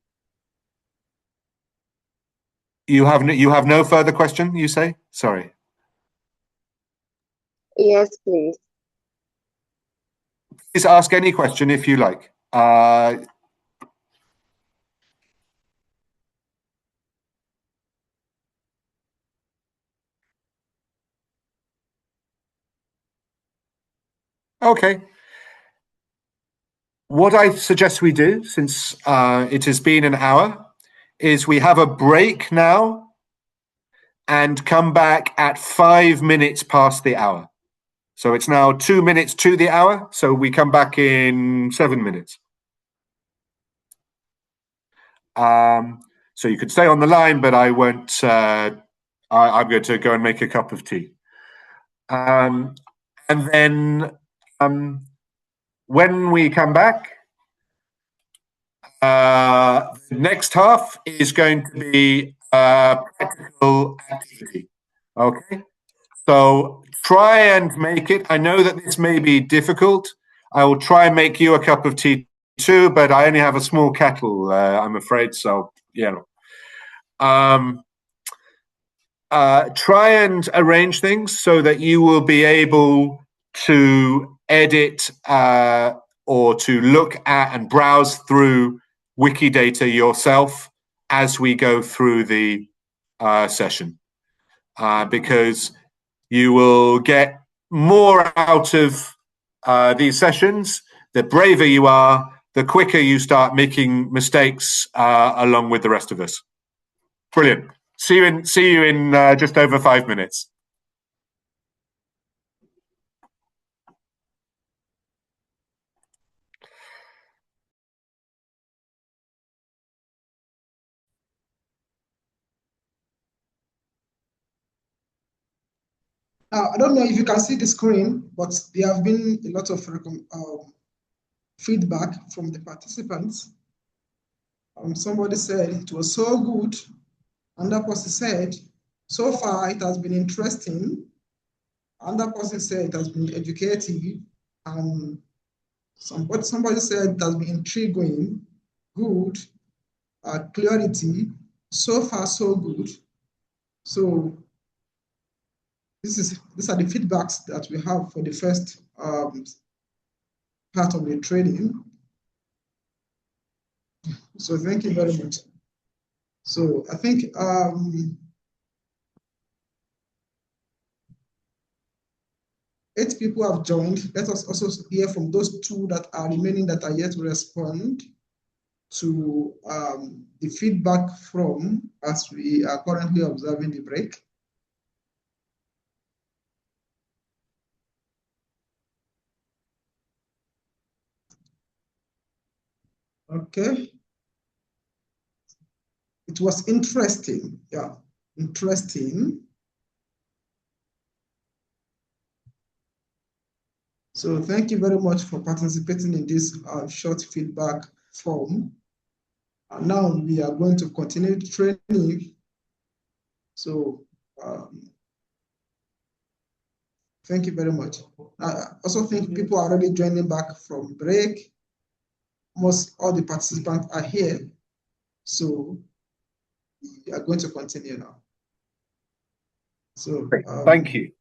You have no further question, you say? Sorry. Yes, please. Please ask any question if you like. Okay. What I suggest we do, since it has been an hour, is we have a break now and come back at 5 minutes past the hour. So it's now 2 minutes to the hour, so we come back in 7 minutes. So you could stay on the line, but I won't. I'm going to go and make a cup of tea. And then when we come back, the next half is going to be practical activity. Okay, so try and make it. I know that this may be difficult. I will try and make you a cup of tea too, but I only have a small kettle, I'm afraid. So, try and arrange things so that you will be able to edit or to look at and browse through Wikidata yourself as we go through the session, because you will get more out of these sessions. The braver you are, the quicker you start making mistakes along with the rest of us. Brilliant. See you in just over 5 minutes. I don't know if you can see the screen, but there have been a lot of feedback from the participants. Somebody said it was so good. Another person said, so far it has been interesting. Another person said it has been educative. And somebody said it has been intriguing, good, clarity, so far so good. So these are the feedbacks that we have for the first part of the training. So thank you very much. So I think 8 people have joined. Let us also hear from those 2 that are remaining that are yet to respond to the feedback from as we are currently observing the break. Okay. It was interesting. Yeah, interesting. So thank you very much for participating in this short feedback form. And now we are going to continue training. So thank you very much. I also think people are already joining back from break. Most all the participants are here. So we are going to continue now. So thank you.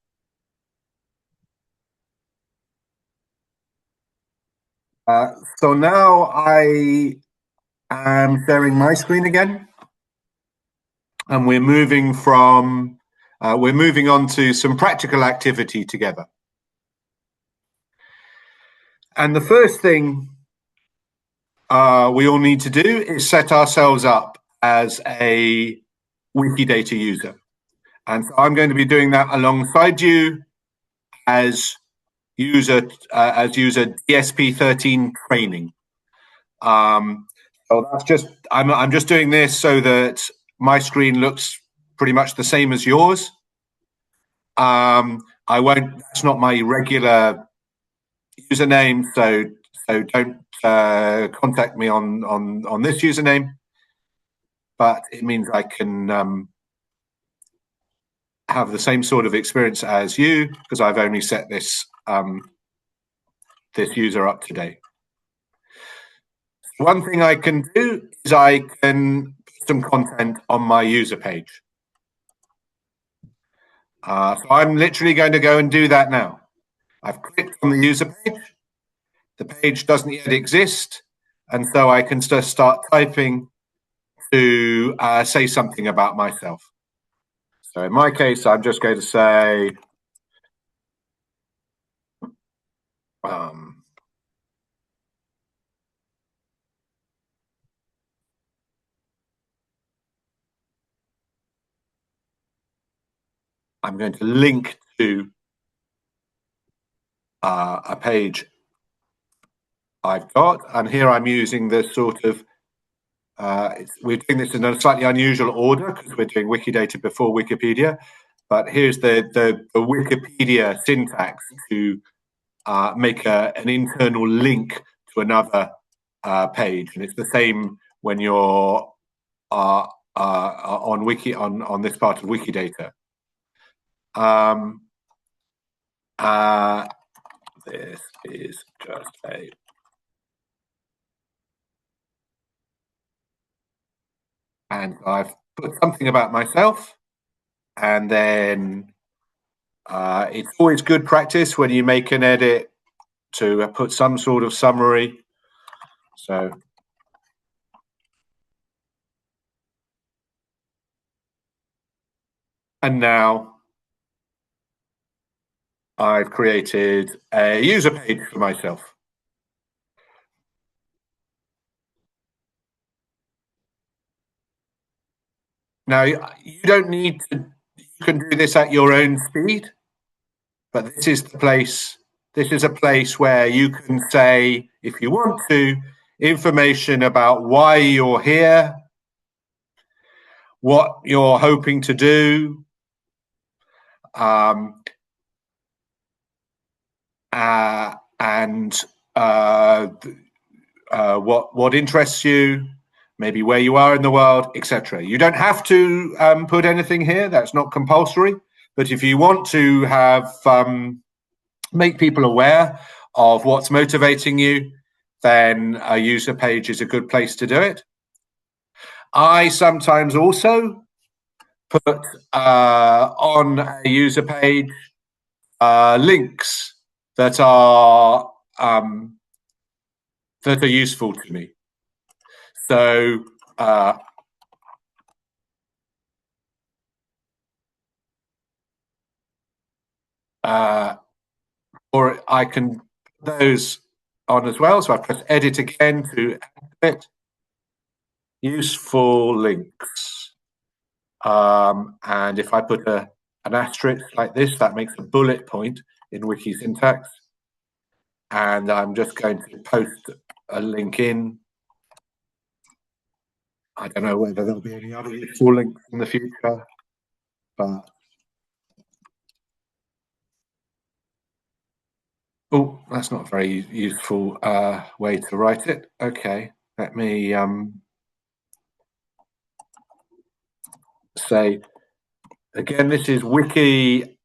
So now I am sharing my screen again, and we're moving on to some practical activity together. And the first thing we all need to do is set ourselves up as a Wikidata user. And so I'm going to be doing that alongside you as user DSP13 training. So that's just I'm just doing this so that my screen looks pretty much the same as yours. I won't. That's not my regular username, so don't contact me on this username. But it means I can have the same sort of experience as you because I've only set this this user up today. One thing I can do is I can put some content on my user page. So I'm literally going to go and do that now. I've clicked on the user page. The page doesn't yet exist, and so I can just start typing to say something about myself. So in my case, I'm just going to say, I'm going to link to a page I've got, and here I'm using this sort of, we're doing this in a slightly unusual order because we're doing Wikidata before Wikipedia, but here's the Wikipedia syntax to make an internal link to another page, and it's the same when you're on this part of Wikidata. This is just a and I've put something about myself, and then it's always good practice when you make an edit to put some sort of summary. So and now I've created a user page for myself. Now, you don't need to, you can do this at your own speed, but this is the place, this is a place where you can say, if you want to, information about why you're here, what you're hoping to do, and what interests you, maybe where you are in the world, etc. You don't have to put anything here. That's not compulsory. But if you want to have make people aware of what's motivating you, then a user page is a good place to do it. I sometimes also put on a user page links that are useful to me. So or I can put those on as well. So I press edit again to edit useful links. And if I put an asterisk like this, that makes a bullet point in wiki syntax. And I'm just going to post a link in. I don't know whether there'll be any other useful links in the future, but oh, that's not a very useful way to write it. Okay, let me say again, this is Wikipedia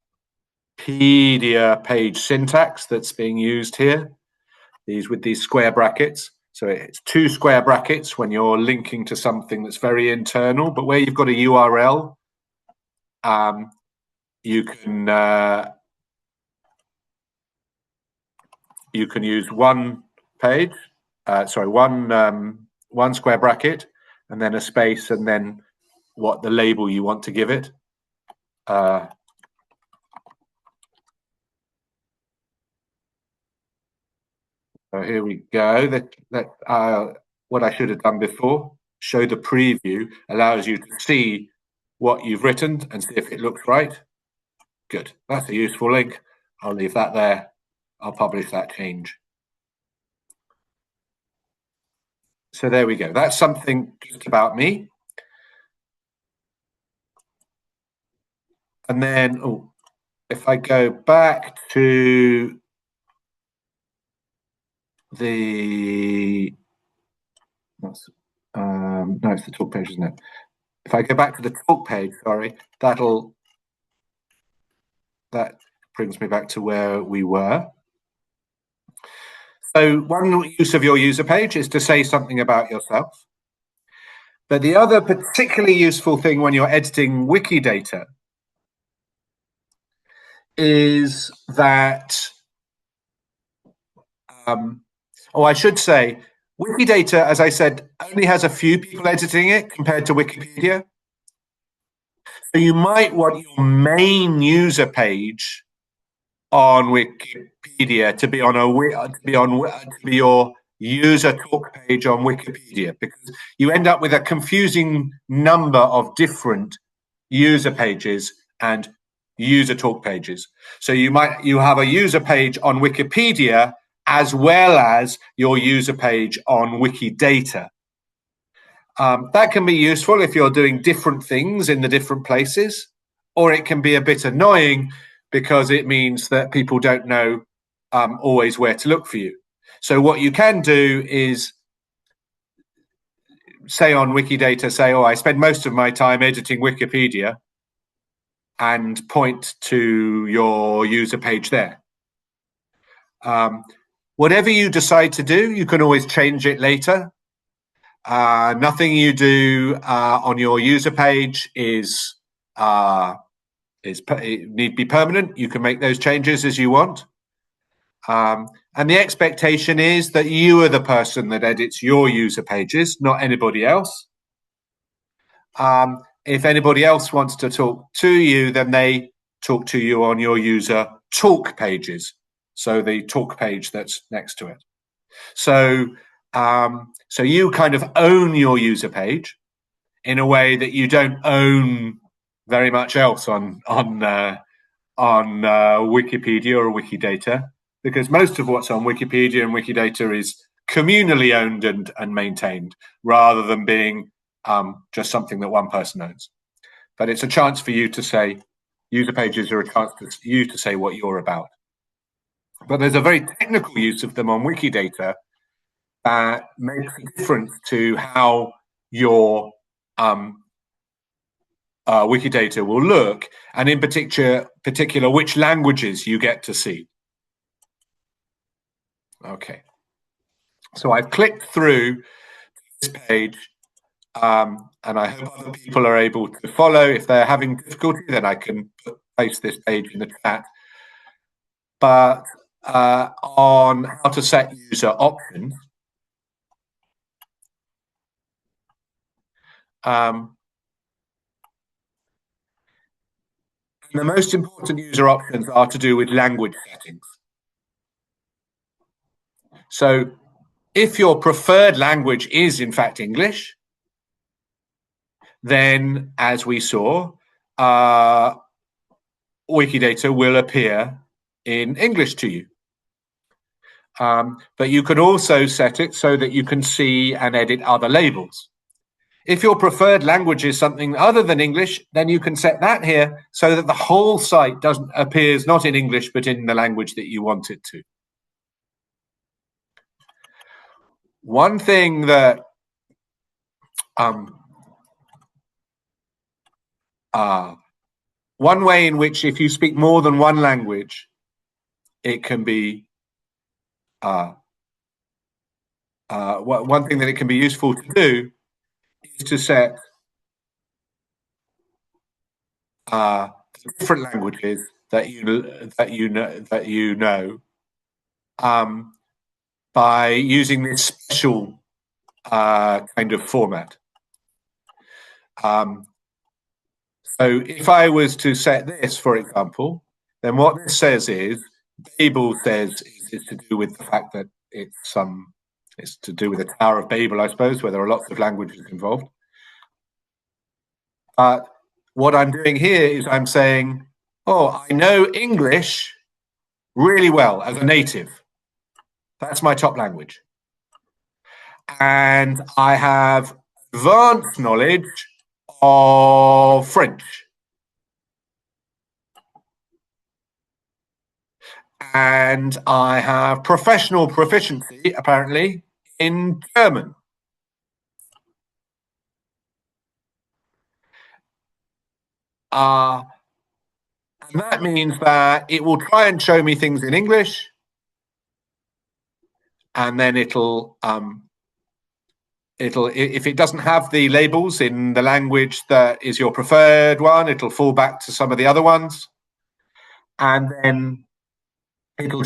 page syntax that's being used here. These with these square brackets. So it's 2 square brackets when you're linking to something that's very internal, but where you've got a URL, you can use one page, one square bracket, and then a space, and then what the label you want to give it. So here we go. What I should have done before, show the preview, allows you to see what you've written and see if it looks right. Good, that's a useful link. I'll leave that there. I'll publish that change. So there we go. That's something just about me. And then, if I go back to the, no, it's the talk page, isn't it? If I go back to the talk page, sorry, that brings me back to where we were. So one use of your user page is to say something about yourself. But the other particularly useful thing when you're editing Wikidata is that, I should say, Wikidata, as I said, only has a few people editing it compared to Wikipedia. So you might want your main user page on Wikipedia to be on your user talk page on Wikipedia, because you end up with a confusing number of different user pages and user talk pages. So you have a user page on Wikipedia as well as your user page on Wikidata. That can be useful if you're doing different things in the different places, or it can be a bit annoying because it means that people don't know always where to look for you. So what you can do is say on Wikidata, say, I spend most of my time editing Wikipedia, and point to your user page there. Whatever you decide to do, you can always change it later. Nothing you do on your user page is need to be permanent. You can make those changes as you want. And the expectation is that you are the person that edits your user pages, not anybody else. If anybody else wants to talk to you, then they talk to you on your user talk pages. So the talk page that's next to it. So, so you kind of own your user page. in a way that you don't own very much else on Wikipedia or Wikidata, because most of what's on Wikipedia and Wikidata is communally owned and maintained, rather than being just something that one person owns. But it's a chance for you to say, user pages are a chance for you to say what you're about. But there's a very technical use of them on Wikidata that makes a difference to how your Wikidata will look, and in particular which languages you get to see. Okay, so I've clicked through this page, and I hope other people are able to follow. If they're having difficulty, then I can paste this page in the chat. But on how to set user options, the most important user options are to do with language settings. So if your preferred language is in fact English, then as we saw, Wikidata will appear in English to you. But you could also set it so that you can see and edit other labels. If your preferred language is something other than English, then you can set that here so that the whole site appears not in English, but in the language that you want it to. One thing that one way in which, if you speak more than one language, it can be one thing that it can be useful to do is to set different languages that you know by using this special kind of format. So if I was to set this, for example, then what this says is, Babel says is to do with the fact that it's to do with the Tower of Babel, I suppose, where there are lots of languages involved. But what I'm doing here is I'm saying, oh, I know English really well as a native. That's my top language. And I have advanced knowledge of French. And I have professional proficiency, apparently, in German. And that means that it will try and show me things in English, and then it'll if it doesn't have the labels in the language that is your preferred one, it'll fall back to some of the other ones, and then it'll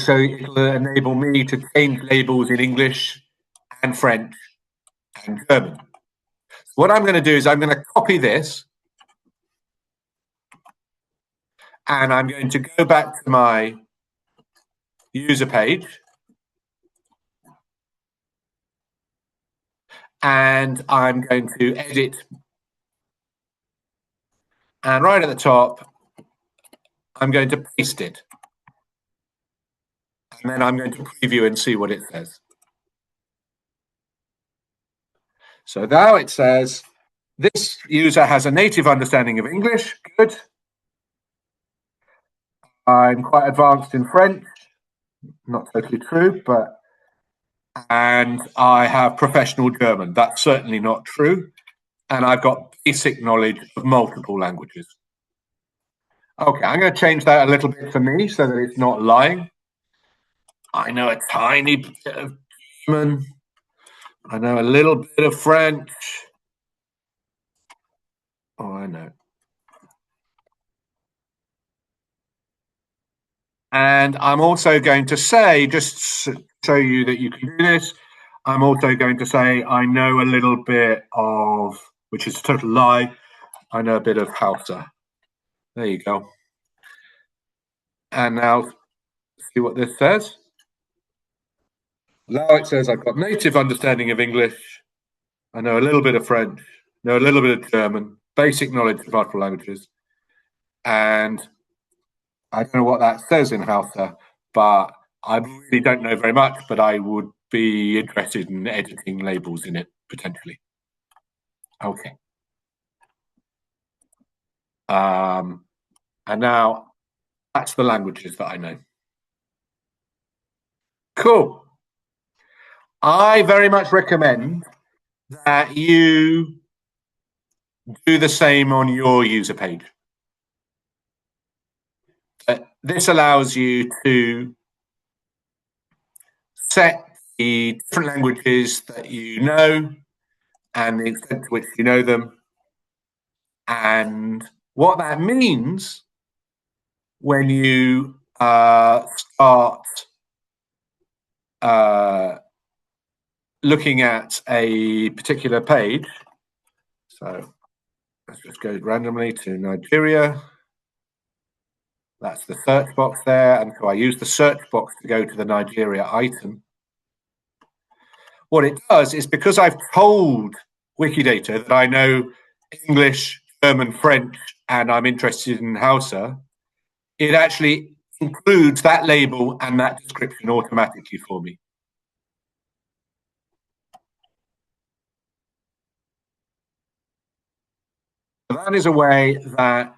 enable me to change labels in English and French and German. What I'm going to do is I'm going to copy this, and I'm going to go back to my user page, and I'm going to edit, and right at the top I'm going to paste it, and then I'm going to preview and see what it says. So now it says this user has a native understanding of English. Good. I'm quite advanced in French. Not totally true, but and I have professional German. That's certainly not true. And I've got basic knowledge of multiple languages. Okay, I'm going to change that a little bit for me so that it's not lying. I know a tiny bit of German. I know a little bit of French. Oh, I know. And I'm also going to say, just to show you that you can do this, I'm also going to say I know a little bit of, which is a total lie, I know a bit of Hausa. There you go. And now see what this says. Now it says I've got native understanding of English. I know a little bit of French know a little bit of German, basic knowledge of multiple languages, and I don't know what that says in Hausa, but I really don't know very much, but I would be interested in editing labels in it, potentially. Okay. And now that's the languages that I know. Cool. I very much recommend that you do the same on your user page. This allows you to set the different languages that you know and the extent to which you know them. And what that means when you start looking at a particular page, so let's just go randomly to Nigeria. That's the search box there, and so I use the search box to go to the Nigeria item. What it does is, because I've told Wikidata that I know English, German, French, and I'm interested in Hausa, it actually includes that label and that description automatically for me. So that is a way that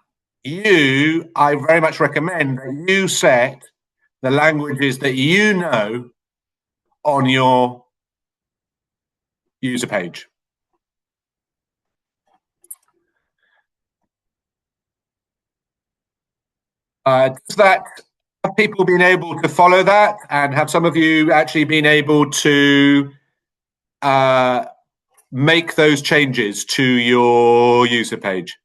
I very much recommend that you set the languages that you know on your user page. Does that have people been able to follow that, and have some of you actually been able to make those changes to your user page?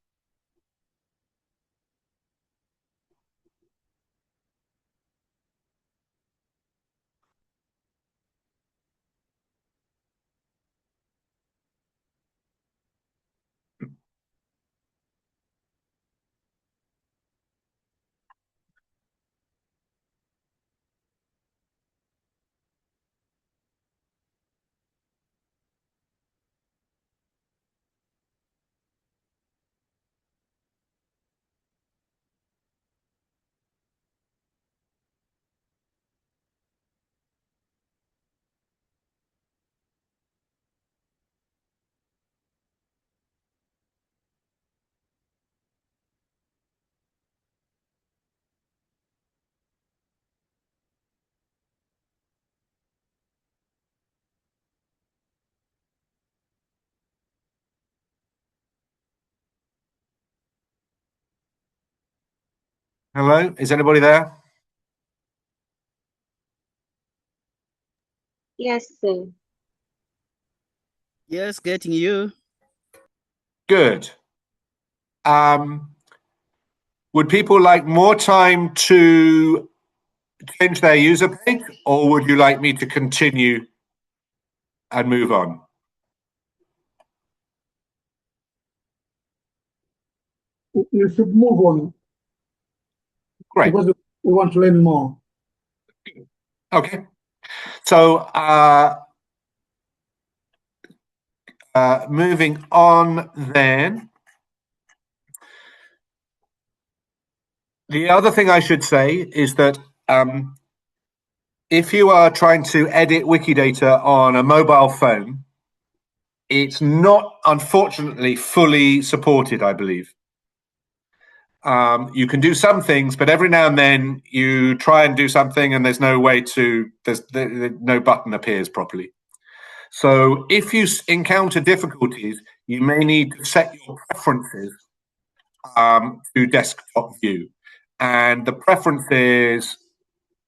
Hello, is anybody there? Yes, sir. Yes, getting you. Good. Would people like more time to change their user page, or would you like me to continue and move on? You should move on. Great. Because we want to learn more. Okay. So moving on then. The other thing I should say is that if you are trying to edit Wikidata on a mobile phone, it's not, unfortunately, fully supported, I believe. You can do some things, but every now and then you try and do something and there's no way to, no button appears properly. So if you encounter difficulties, you may need to set your preferences to desktop view. And the preferences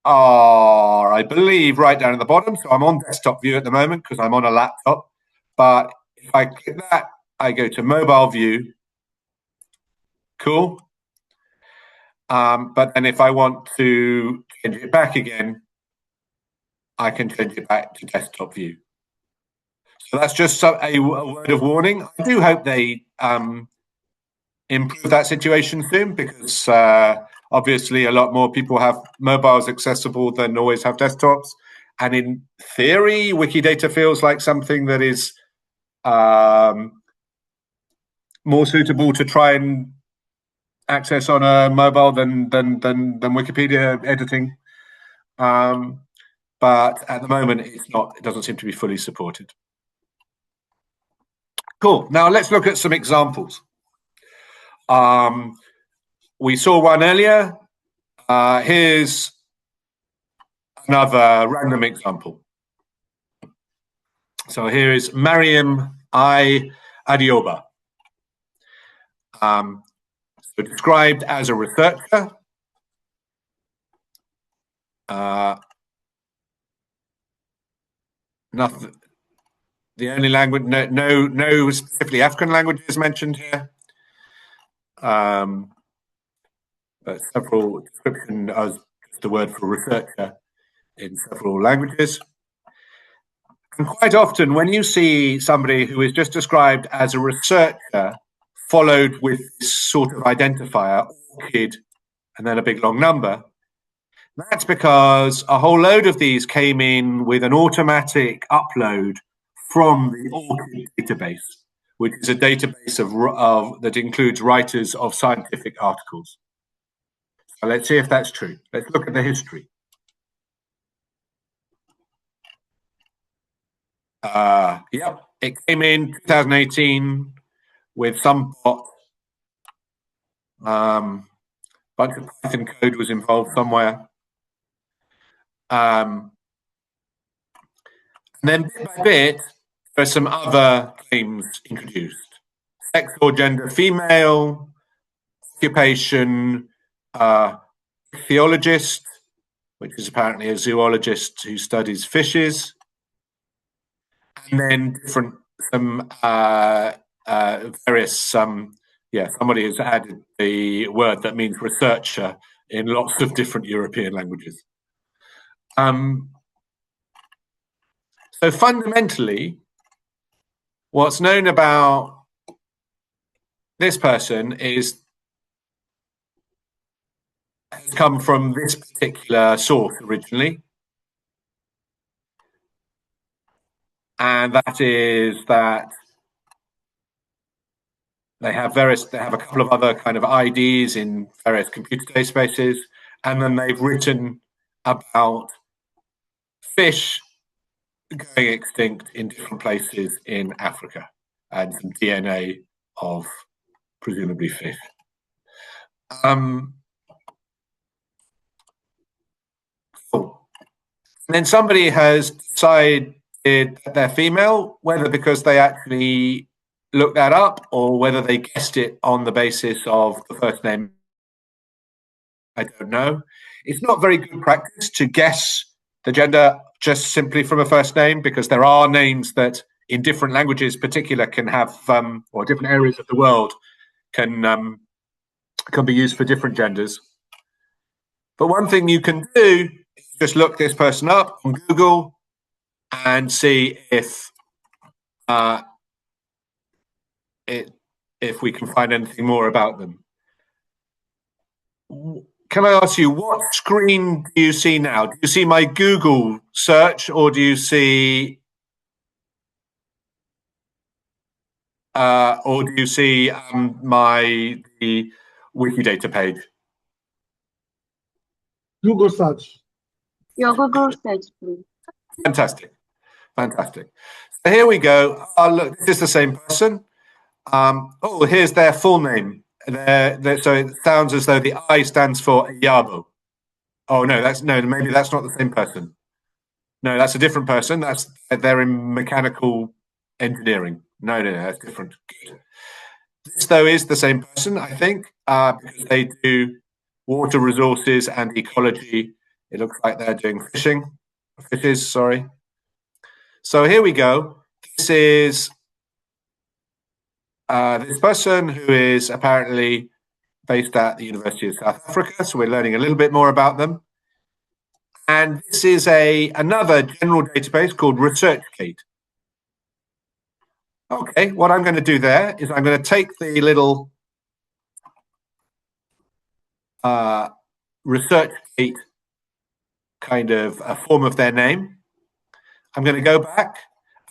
are, I believe, right down at the bottom. So I'm on desktop view at the moment because I'm on a laptop. But if I click that, I go to mobile view. Cool. But then if I want to change it back again, I can change it back to desktop view. So that's just a word of warning. I do hope they improve that situation soon, because obviously a lot more people have mobiles accessible than always have desktops. And in theory, Wikidata feels like something that is more suitable to try and access on a mobile than Wikipedia editing. But at the moment, it's not. It doesn't seem to be fully supported. Cool. Now let's look at some examples. We saw one earlier. Here's another random example. So here is Mariam I. Adioba. So described as a researcher. Nothing. The only language, no specifically African languages mentioned here. But several description as the word for researcher in several languages. And quite often, when you see somebody who is just described as a researcher, followed with this sort of identifier, ORCID, and then a big long number, that's because a whole load of these came in with an automatic upload from the ORCID database, which is a database that includes writers of scientific articles. So let's see if that's true. Let's look at the history. Yep, it came in 2018 with some bot. Bunch of Python code was involved somewhere. And then bit by bit, there are some other claims introduced. Sex or gender female, occupation, ichthyologist, which is apparently a zoologist who studies fishes. And then somebody has added the word that means researcher in lots of different European languages. So fundamentally, what's known about this person has come from this particular source originally. And that is that they have a couple of other kind of IDs in various computer databases, and then they've written about fish going extinct in different places in Africa and some DNA of presumably fish. Cool. And then somebody has decided that they're female, whether because they actually looked that up or whether they guessed it on the basis of the first name. I don't know. It's not very good practice to guess the gender just simply from a first name, because there are names that in different languages particular can have, or different areas of the world can be used for different genders. But one thing you can do is just look this person up on Google and see if we can find anything more about them. Can I ask you, what screen do you see now? Do you see my Google search, or do you see the Wikidata page? Google search. Your Google search, please. Fantastic. So here we go. Look, this is the same person. Here's their full name. So it sounds as though the I stands for Yabo. Oh no, maybe that's not the same person. No, that's a different person. They're in mechanical engineering. No, that's different. Good. This though is the same person, I think, because they do water resources and ecology. It looks like they're doing fishes, sorry. So here we go. This is this person who is apparently based at the University of South Africa. So we're learning a little bit more about them. And this is another general database called ResearchGate. Okay, what I'm going to do there is I'm going to take the little ResearchGate kind of a form of their name. I'm going to go back.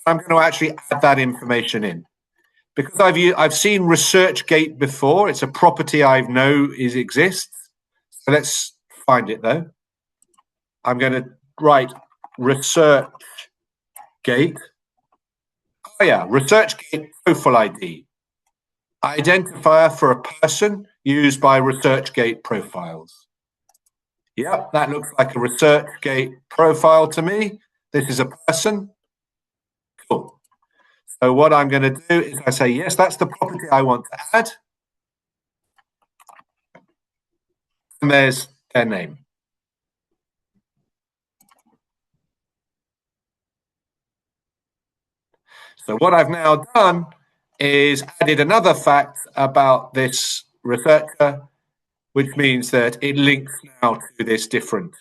I'm going to actually add that information in. because I've seen ResearchGate before. It's a property I know exists. So let's find it though. I'm going to write ResearchGate. Oh yeah, ResearchGate profile ID. Identifier for a person used by ResearchGate profiles. Yep, that looks like a ResearchGate profile to me. This is a person. Cool. So what I'm going to do is I say, yes, that's the property I want to add. And there's their name. So what I've now done is added another fact about this researcher, which means that it links now to this different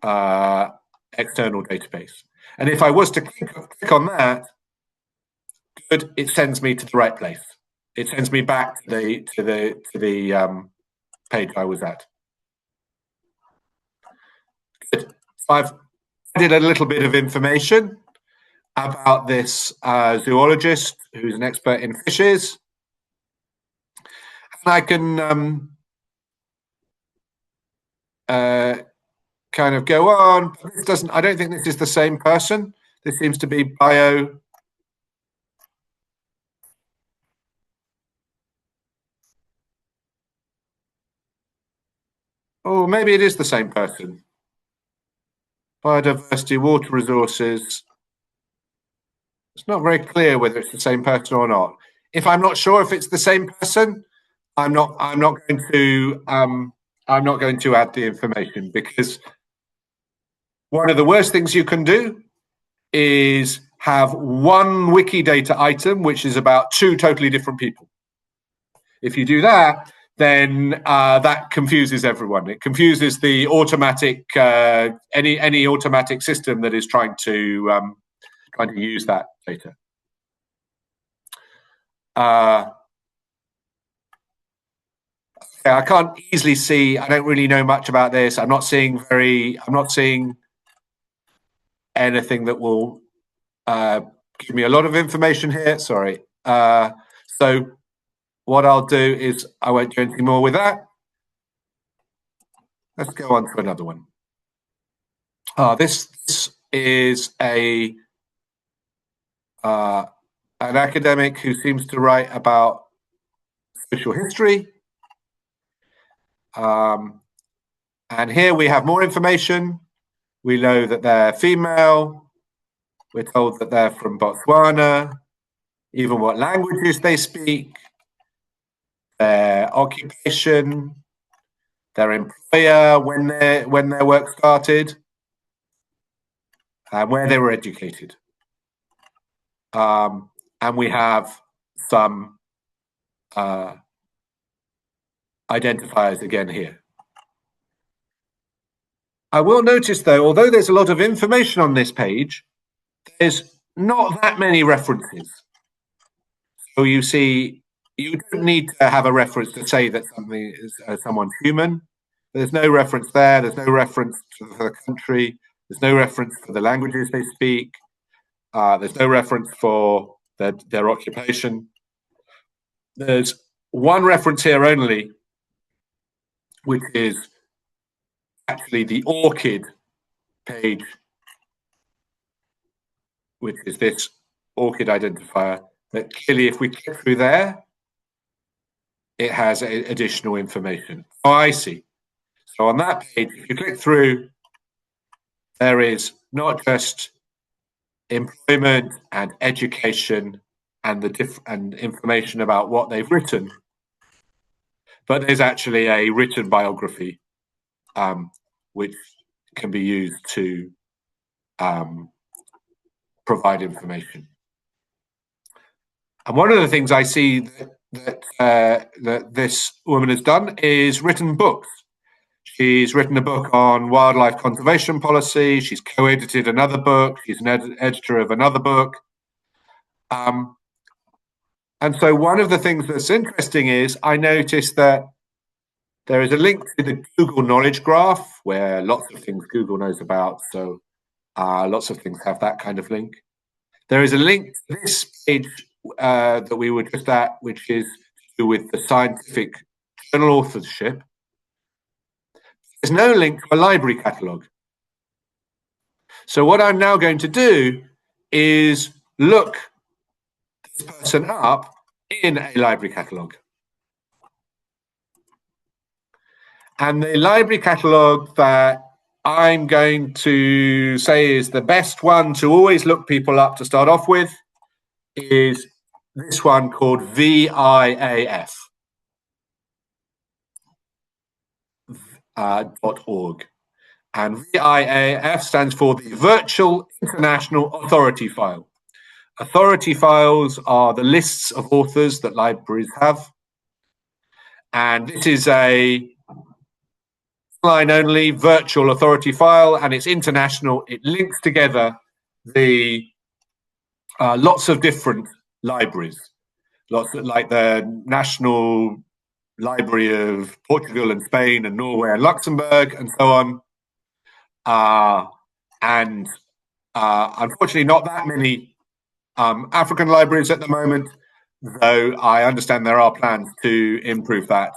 external database. And if I was to click on that, good, it sends me to the right place. It sends me back to the page I was at. Good. So I've added a little bit of information about this zoologist who's an expert in fishes. And I can kind of go on. This doesn't. I don't think this is the same person. This seems to be bio. Oh, maybe it is the same person. Biodiversity, water resources. It's not very clear whether it's the same person or not. If I'm not sure if it's the same person, I'm not going to add the information, because one of the worst things you can do is have one Wikidata item which is about two totally different people. If you do that, then that confuses everyone. It confuses the automatic any automatic system that is trying to use that data. Okay, I can't easily see. I don't really know much about this. I'm not seeing anything that will give me a lot of information here. Sorry. So what I'll do is I won't do anything more with that. Let's go on to another one. This is an academic who seems to write about social history. And here we have more information. We know that they're female. We're told that they're from Botswana, even what languages they speak, their occupation, their employer, when their work started, and where they were educated. And we have some identifiers again here. I will notice though, although there's a lot of information on this page, there's not that many references. So you see, you don't need to have a reference to say that something is someone's human. There's no reference there. There's no reference to the country. There's no reference for the languages they speak. There's no reference for their occupation. There's one reference here only, which is actually the ORCID page, which is this ORCID identifier, that clearly if we click through there, it has additional information. Oh, I see. So on that page, if you click through, there is not just employment and education and information about what they've written, but there's actually a written biography which can be used to provide information. And one of the things I see that this woman has done is written books. She's written a book on wildlife conservation policy. She's co-edited another book. She's an editor of another book. And so one of the things that's interesting is I noticed that there is a link to the Google Knowledge Graph, where lots of things Google knows about. So lots of things have that kind of link. There is a link to this page that we were just at, which is to do with the scientific journal authorship, there's no link to a library catalogue. So what I'm now going to do is look this person up in a library catalogue. And the library catalogue that I'm going to say is the best one to always look people up to start off with is this one called VIAF. .org. And VIAF stands for the Virtual International Authority File. Authority files are the lists of authors that libraries have. And this is a online only virtual authority file, and it's international. It links together the lots of different libraries, like the National Library of Portugal and Spain and Norway and Luxembourg and so on. Unfortunately, not that many African libraries at the moment, though I understand there are plans to improve that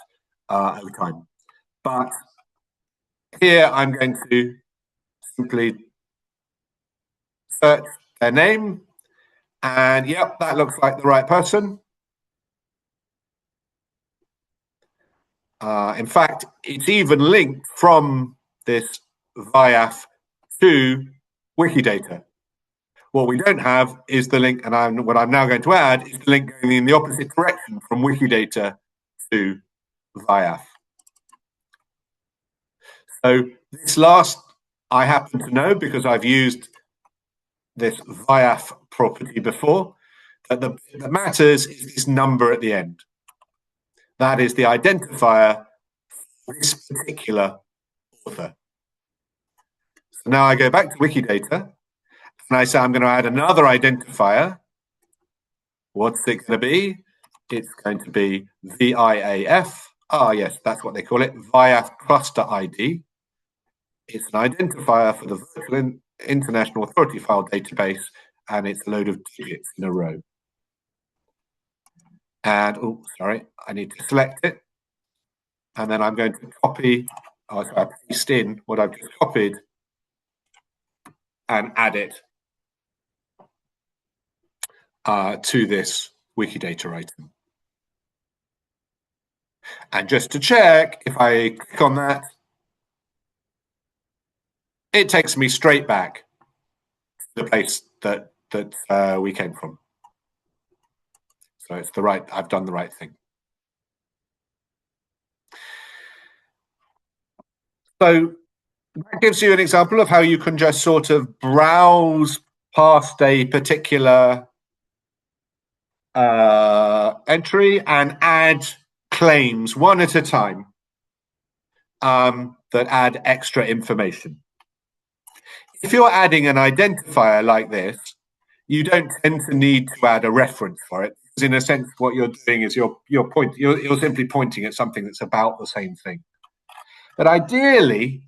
over time. But here I'm going to simply search their name, and yep, that looks like the right person. In fact, it's even linked from this VIAF to Wikidata. What we don't have is the link, and what I'm now going to add is the link going in the opposite direction from Wikidata to VIAF. So this last I happen to know because I've used this VIAF property before, that the bit that matters is this number at the end. That is the identifier for this particular author. So now I go back to Wikidata and I say I'm going to add another identifier. What's it going to be? It's going to be VIAF. Ah, yes, that's what they call it, VIAF cluster ID. It's an identifier for the Virtual International Authority File database, and it's a load of digits in a row. And, oh, sorry, I need to select it. And then I'm going to copy, paste in what I've just copied and add it to this Wikidata item. And just to check, if I click on that, it takes me straight back to the place that we came from. So it's the right, I've done the right thing. So that gives you an example of how you can just sort of browse past a particular entry and add claims one at a time that add extra information. If you're adding an identifier like this, you don't tend to need to add a reference for it. Because in a sense, what you're doing is you're simply pointing at something that's about the same thing. But ideally,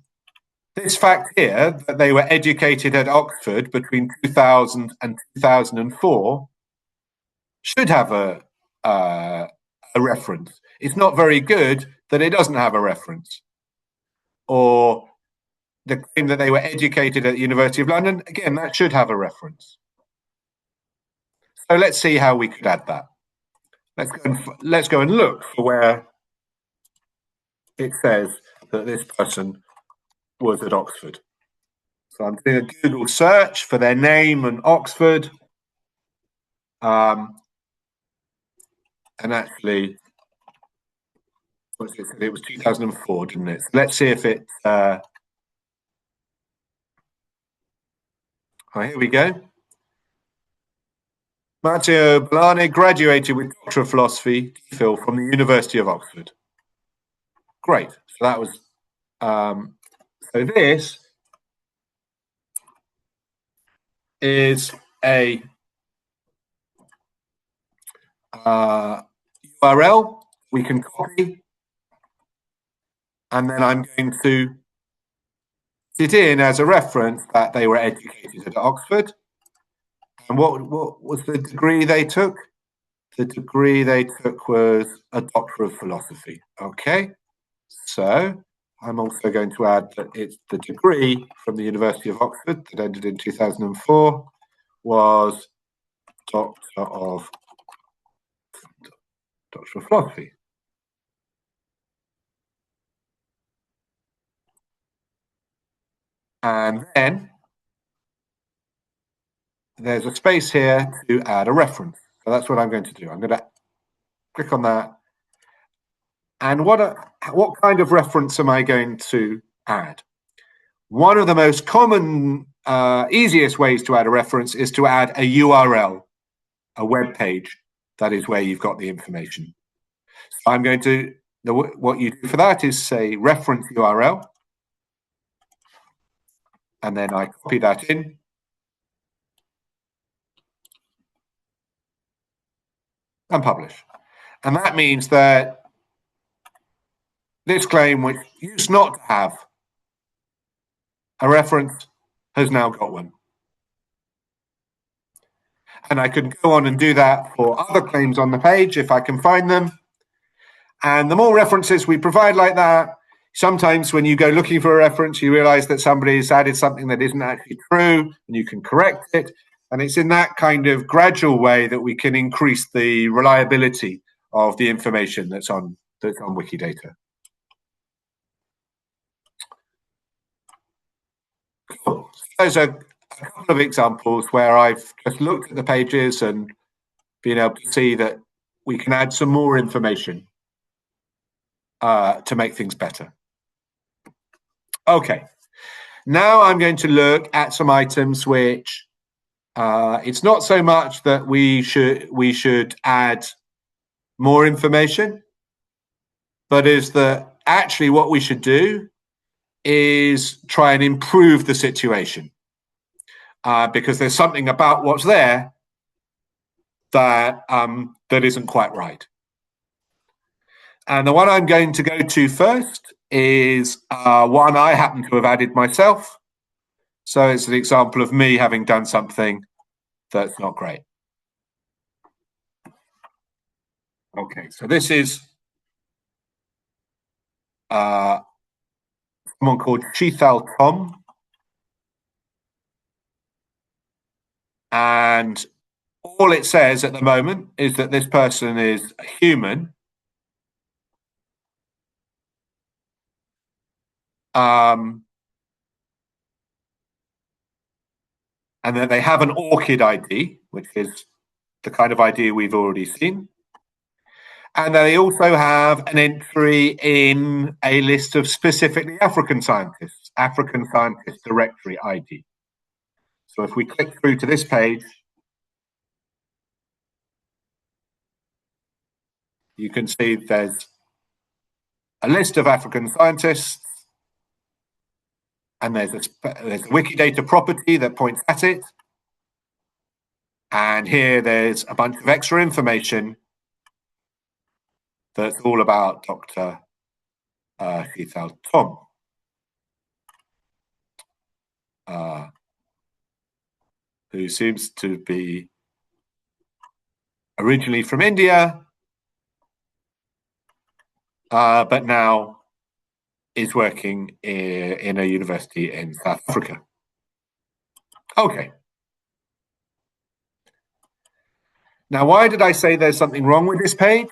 this fact here, that they were educated at Oxford between 2000 and 2004, should have a reference. It's not very good that it doesn't have a reference. Or the claim that they were educated at the University of London, again, that should have a reference. So let's see how we could add that. Let's go and look for where it says that this person was at Oxford. So I'm doing a Google search for their name and Oxford. And actually, it was 2004, didn't it? So let's see if it... oh, here we go. Matteo Bellani graduated with Doctor of Philosophy, DPhil, from the University of Oxford. Great. So that was... so this is a URL we can copy, and then I'm going to put it in as a reference that they were educated at Oxford. And what was the degree they took? The degree they took was a Doctor of Philosophy. Okay, so I'm also going to add that it's the degree from the University of Oxford that ended in 2004 was Doctor of Philosophy. And then there's a space here to add a reference. So that's what I'm going to do. I'm going to click on that. And what kind of reference am I going to add? One of the most common, easiest ways to add a reference is to add a URL, a web page. That is where you've got the information. So I'm going to, what you do for that is say reference URL. And then I copy that in. And publish. And that means that this claim, which used not to have a reference, has now got one. And I could go on and do that for other claims on the page if I can find them. And the more references we provide like that, sometimes when you go looking for a reference, you realize that somebody's added something that isn't actually true, and you can correct it. And it's in that kind of gradual way that we can increase the reliability of the information that's on Wikidata. Cool. Those are a couple of examples where I've just looked at the pages and been able to see that we can add some more information to make things better. Okay, now I'm going to look at some items which it's not so much that we should add more information, but is that actually what we should do is try and improve the situation because there's something about what's there that that isn't quite right. And the one I'm going to go to first is one I happen to have added myself. So it's an example of me having done something that's not great. Okay, so this is someone called Sheethal Tom. And all it says at the moment is that this person is a human. And that they have an ORCID ID, which is the kind of ID we've already seen. And they also have an entry in a list of specifically African scientist directory ID. So if we click through to this page, you can see there's a list of African scientists, and there's a Wikidata property that points at it. And here there's a bunch of extra information that's all about Dr. Sheethal Tom. Who seems to be originally from India, but now is working in a university in South Africa. Okay. Now, why did I say there's something wrong with this page?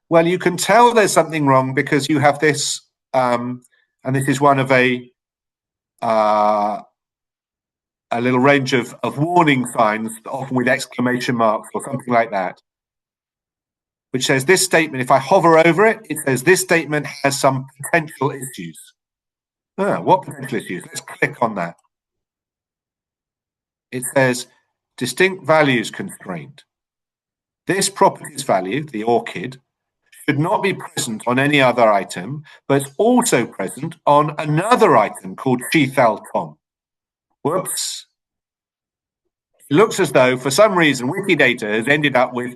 Well, you can tell there's something wrong because you have this, and this is one of a little range of warning signs, often with exclamation marks or something like that, which says this statement, if I hover over it, it says this statement has some potential issues. What potential issues? Let's click on that. It says distinct values constraint. This properties value, the ORCID, should not be present on any other item, but also present on another item called Sheethal Tom. Whoops. It looks as though, for some reason, Wikidata has ended up with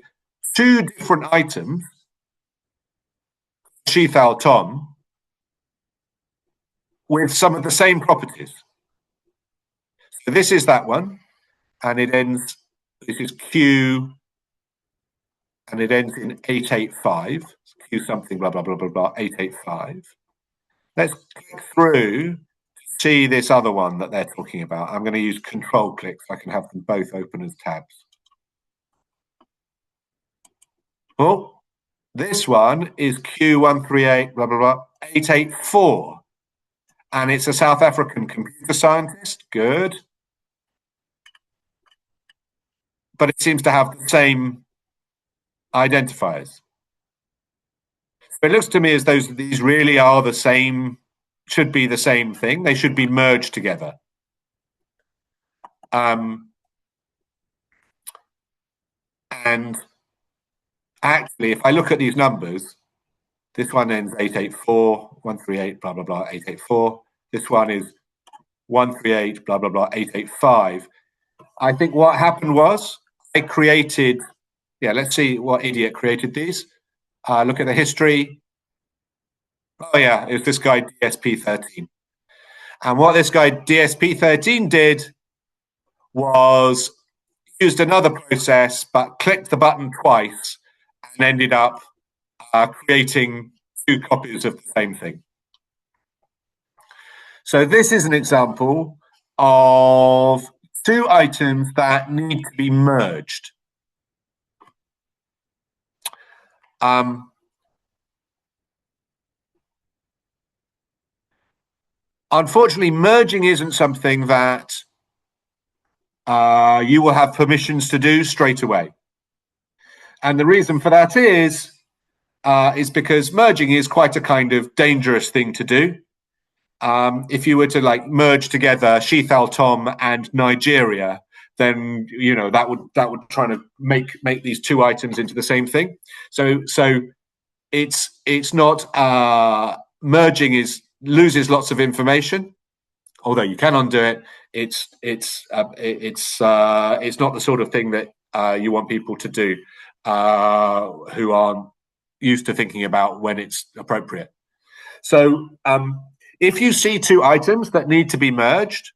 two different items, Sheethal Tom, with some of the same properties. So this is that one, and it ends, this is Q, and it ends in 885. Q something, blah, blah, blah, blah, blah, 885. Let's click through to see this other one that they're talking about. I'm going to use control click so I can have them both open as tabs. Well, this one is Q138, blah, blah, blah, 884. And it's a South African computer scientist. Good. But it seems to have the same identifiers. It looks to me as though these really are the same, should be the same thing. They should be merged together. And actually, if I look at these numbers, this one ends 884, 138, blah, blah, blah, 884. This one is 138, blah, blah, blah, 885. I think what happened was I created, let's see what idiot created these. Look at the history. Oh yeah, it was this guy DSP13. And what this guy DSP13 did was used another process, but clicked the button twice and ended up creating 2 copies of the same thing. So this is an example of 2 items that need to be merged. Unfortunately, merging isn't something that you will have permissions to do straight away. And the reason for that is because merging is quite a kind of dangerous thing to do. If you were to like merge together Sheathal Tom and Nigeria, then that would try to make these 2 items into the same thing. So it's not merging loses lots of information, although you can undo it. It's not the sort of thing that you want people to do who aren't used to thinking about when it's appropriate. So if you see 2 items that need to be merged,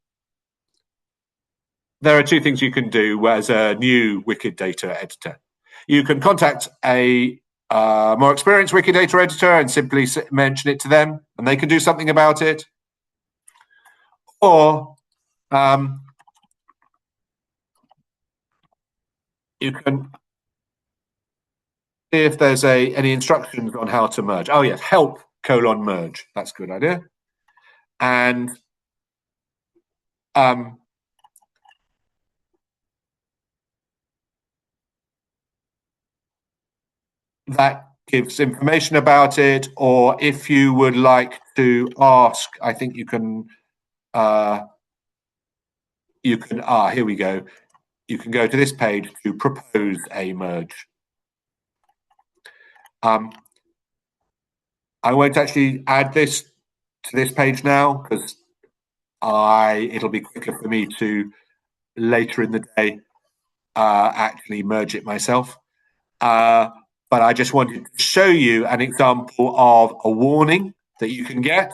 there are 2 things you can do as a new Wikidata editor. You can contact a more experienced Wikidata editor and simply mention it to them, and they can do something about it. Or you can see if there's any instructions on how to merge. Oh yes, help : merge. That's a good idea. And that gives information about it. Or if you would like to ask, I think you can here we go. You can go to this page to propose a merge. I won't actually add this to this page now because it'll be quicker for me to later in the day actually merge it myself. But I just wanted to show you an example of a warning that you can get.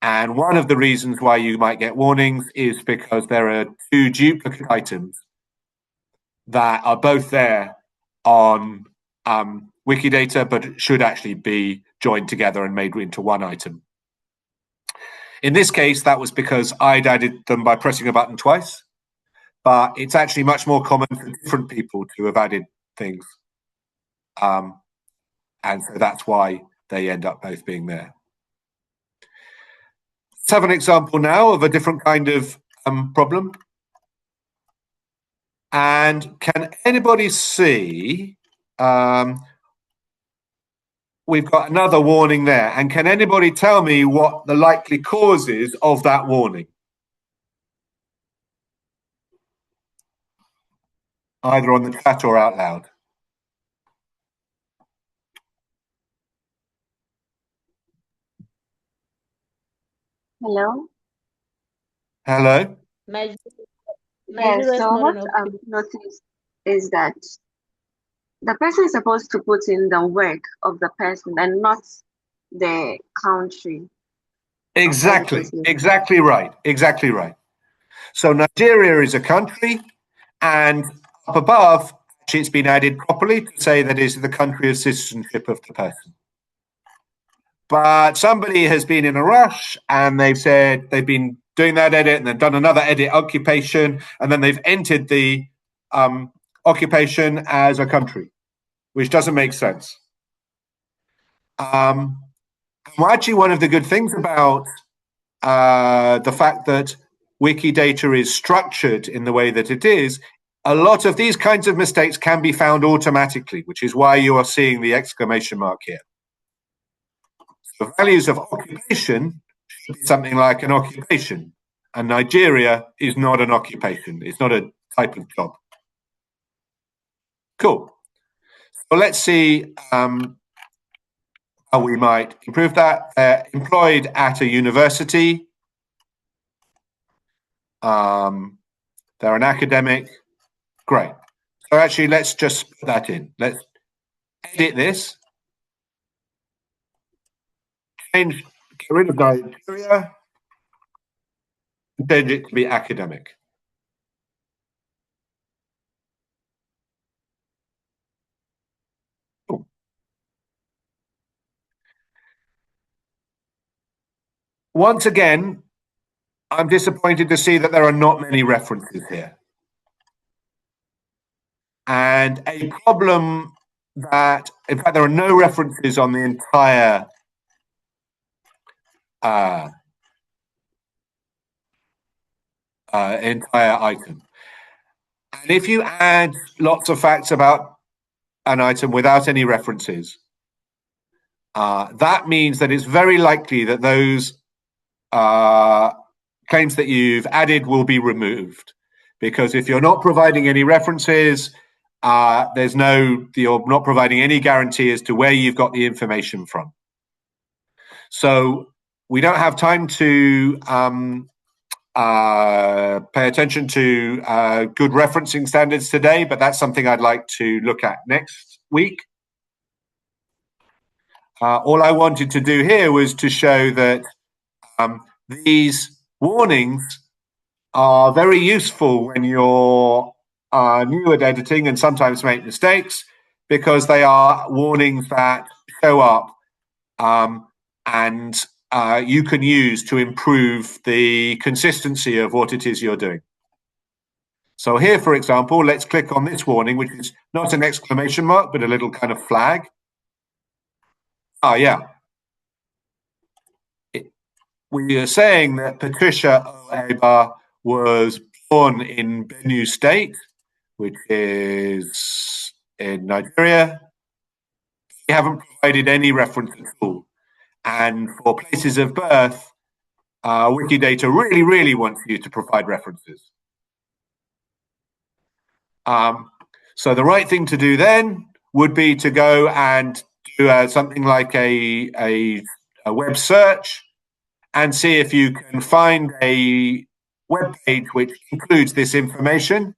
And one of the reasons why you might get warnings is because there are 2 duplicate items that are both there on Wikidata, but should actually be joined together and made into 1 item. In this case, that was because I'd added them by pressing a button twice, but it's actually much more common for different people to have added things. And so that's why they end up both being there. Let's have an example now of a different kind of problem. And can anybody see, we've got another warning there. And can anybody tell me what the likely cause is of that warning? Either on the chat or out loud. Hello? Hello? Yes, so what I've noticed is that the person is supposed to put in the work of the person and not the country. Exactly right. Exactly right. So Nigeria is a country, and up above it's been added properly to say that is the country of citizenship of the person. But somebody has been in a rush and they've said they've been doing that edit and then done another edit occupation, and then they've entered the occupation as a country, which doesn't make sense. Well, actually, one of the good things about the fact that Wikidata is structured in the way that it is, a lot of these kinds of mistakes can be found automatically, which is why you are seeing the exclamation mark here. The values of occupation should be something like an occupation, and Nigeria is not an occupation. It's not a type of job. Cool. So let's see how we might improve that. Employed at a university. They're an academic. Great. So actually, let's just put that in. Let's edit this. Get rid of Nigeria. Change it to be academic. Cool. Once again, I'm disappointed to see that there are not many references here. And a problem that, in fact, there are no references on the entire entire item. And if you add lots of facts about an item without any references, that means that it's very likely that those claims that you've added will be removed. Because if you're not providing any references, you're not providing any guarantee as to where you've got the information from. So we don't have time to pay attention to good referencing standards today, but that's something I'd like to look at next week. All I wanted to do here was to show that these warnings are very useful when you're new at editing and sometimes make mistakes, because they are warnings that show up and you can use to improve the consistency of what it is you're doing. So here, for example, let's click on this warning, which is not an exclamation mark, but a little kind of flag. Yeah. We are saying that Patricia Oeba was born in Benue State, which is in Nigeria. We haven't provided any reference at all. And for places of birth, Wikidata really, really wants you to provide references. So the right thing to do then would be to go and do something like a web search and see if you can find a web page which includes this information,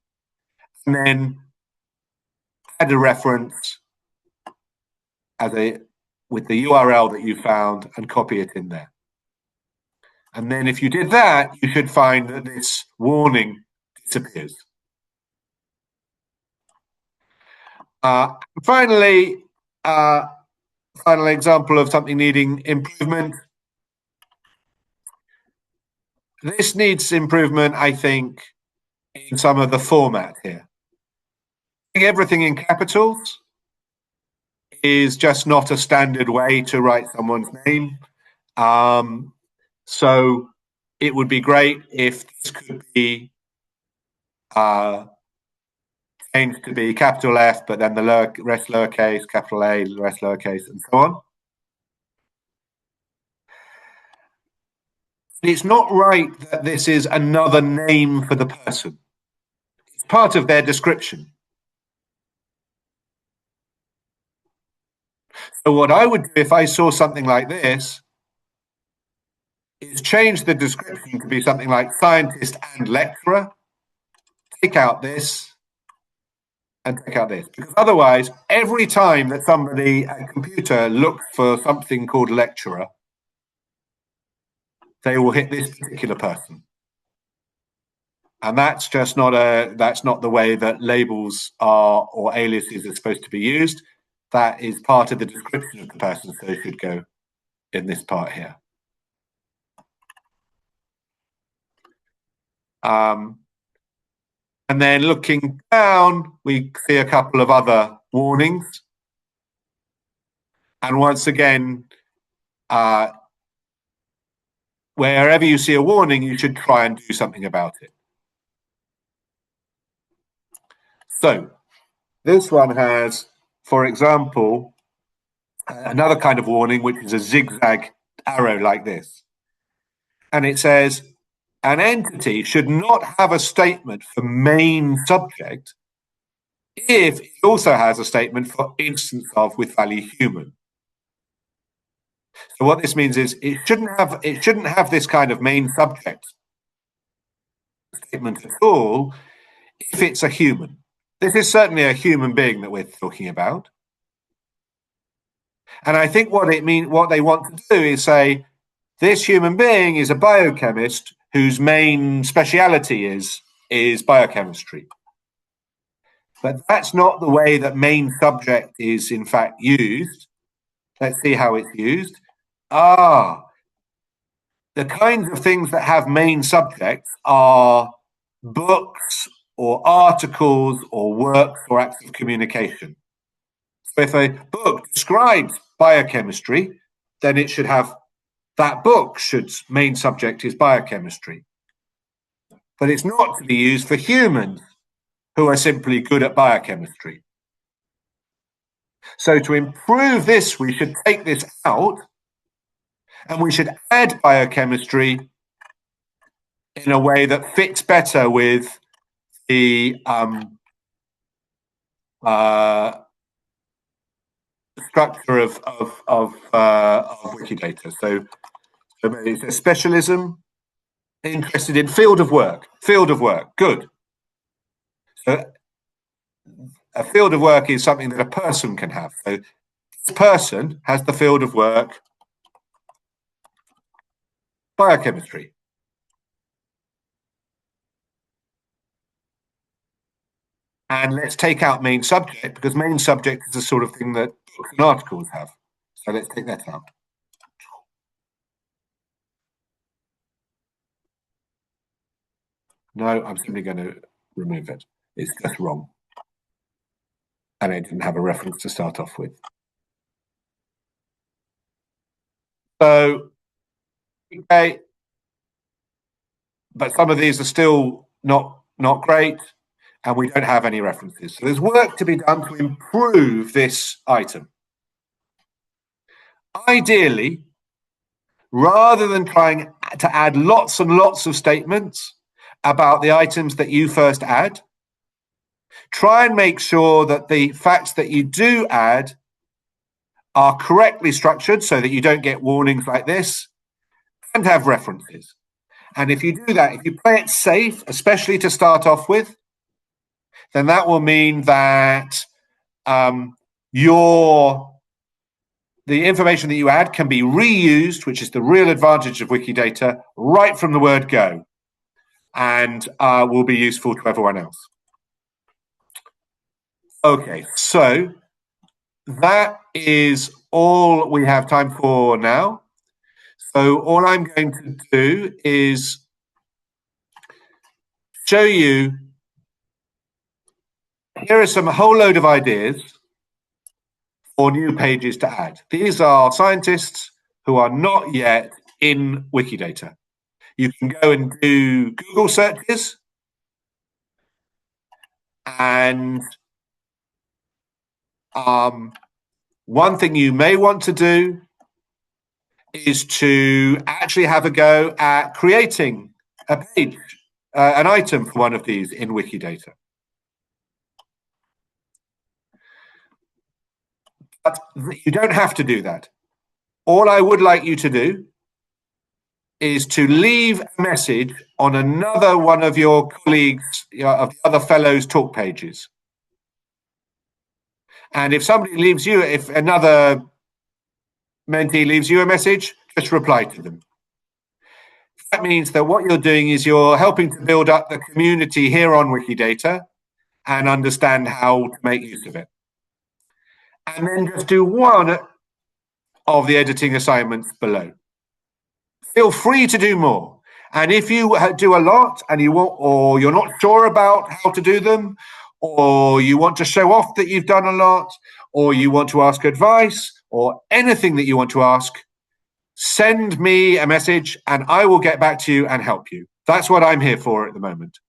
and then add a reference with the URL that you found and copy it in there. And then if you did that, you should find that this warning disappears. Finally, final example of something needing improvement. This needs improvement, I think, in some of the format here. Everything in capitals is just not a standard way to write someone's name. So it would be great if this could be changed to be capital F, but then the rest lowercase, capital A, the rest lowercase, and so on. It's not right that this is another name for the person. It's part of their description. So what I would do if I saw something like this is change the description to be something like scientist and lecturer, take out this, and take out this. Because otherwise, every time that somebody at a computer looks for something called lecturer, they will hit this particular person. And that's just not the way that labels are or aliases are supposed to be used. That is part of the description of the person, so it should go in this part here. And then looking down, we see a couple of other warnings. And once again, wherever you see a warning, you should try and do something about it. So this one has, for example, another kind of warning, which is a zigzag arrow like this. And it says, an entity should not have a statement for main subject if it also has a statement for instance of with value human. So what this means is it shouldn't have this kind of main subject statement at all if it's a human. This is certainly a human being that we're talking about. And I think what they want to do is say, this human being is a biochemist whose main speciality is biochemistry. But that's not the way that main subject is in fact used. Let's see how it's used. The kinds of things that have main subjects are books or articles or works or acts of communication. So if a book describes biochemistry, then it should have that book's main subject is biochemistry. But it's not to be used for humans who are simply good at biochemistry. So to improve this, we should take this out and we should add biochemistry in a way that fits better with the structure of Wikidata. So it's a specialism, interested in field of work, good. So a field of work is something that a person can have. So this person has the field of work biochemistry. And let's take out main subject, because main subject is the sort of thing that books and articles have. So let's take that out. No, I'm simply going to remove it. It's just wrong. And it didn't have a reference to start off with. So, okay. But some of these are still not great, and we don't have any references. So there's work to be done to improve this item. Ideally, rather than trying to add lots and lots of statements about the items that you first add, try and make sure that the facts that you do add are correctly structured so that you don't get warnings like this, and have references. And if you do that, if you play it safe, especially to start off with, then that will mean that the information that you add can be reused, which is the real advantage of Wikidata, right from the word go, and will be useful to everyone else. Okay, so that is all we have time for now. So all I'm going to do is show you, here are a whole load of ideas for new pages to add. These are scientists who are not yet in Wikidata. You can go and do Google searches, and one thing you may want to do is to actually have a go at creating a page, an item for one of these in Wikidata. But you don't have to do that. All I would like you to do is to leave a message on another one of your colleagues, of the other fellows' talk pages. And if another mentee leaves you a message, just reply to them. That means that what you're doing is you're helping to build up the community here on Wikidata and understand how to make use of it. And then just do one of the editing assignments below. Feel free to do more. And if you do a lot and you want, or you're not sure about how to do them, or you want to show off that you've done a lot, or you want to ask advice, or anything that you want to ask, send me a message and I will get back to you and help you. That's what I'm here for at the moment.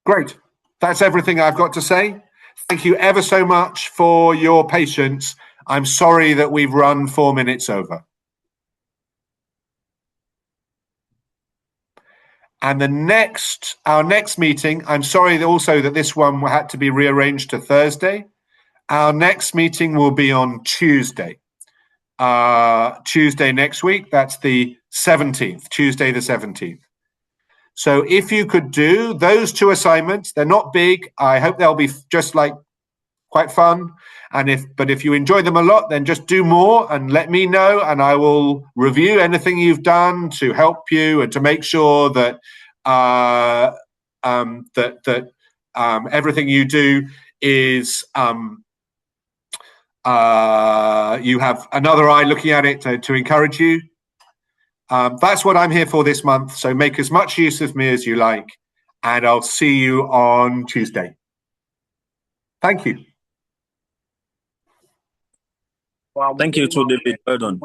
Great. That's everything I've got to say. Thank you ever so much for your patience. I'm sorry that we've run 4 minutes over. And our next meeting, I'm sorry also that this one had to be rearranged to Thursday. Our next meeting will be on Tuesday. Tuesday next week, that's the 17th, Tuesday the 17th. So if you could do those 2 assignments, they're not big. I hope they'll be just like quite fun. But if you enjoy them a lot, then just do more and let me know, and I will review anything you've done to help you and to make sure that everything you do is you have another eye looking at it to encourage you. That's what I'm here for this month. So make as much use of me as you like, and I'll see you on Tuesday. Thank you. Thank you too, David. Well done.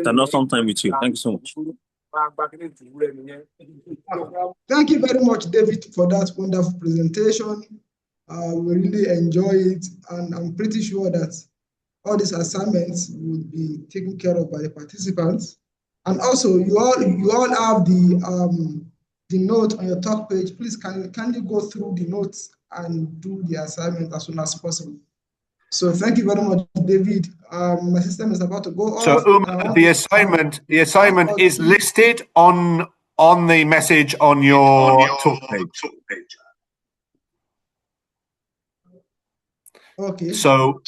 Spend some time with you. Thank you so much. Thank you very much, David, for that wonderful presentation. We really enjoy it, and I'm pretty sure that all these assignments will be taken care of by the participants. And also, you all have the note on your talk page. Please, can you go through the notes and do the assignment as soon as possible? So thank you very much, David. My system is about to go off. So the assignment is listed on the message on your talk page. Okay. So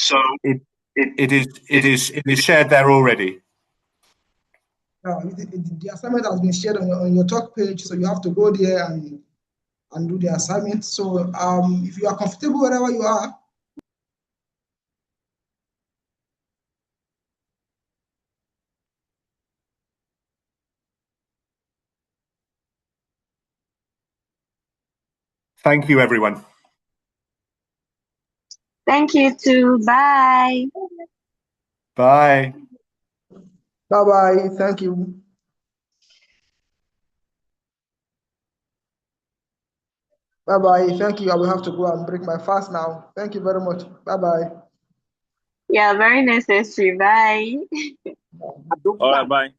it is shared there already. The assignment has been shared on your talk page, so you have to go there and do the assignment. So if you are comfortable wherever you are. Thank you, everyone. Thank you too. Bye. Bye. Bye-bye. Thank you. Bye-bye. Thank you. I will have to go and break my fast now. Thank you very much. Bye-bye. Yeah, very necessary. Bye. All right, bye.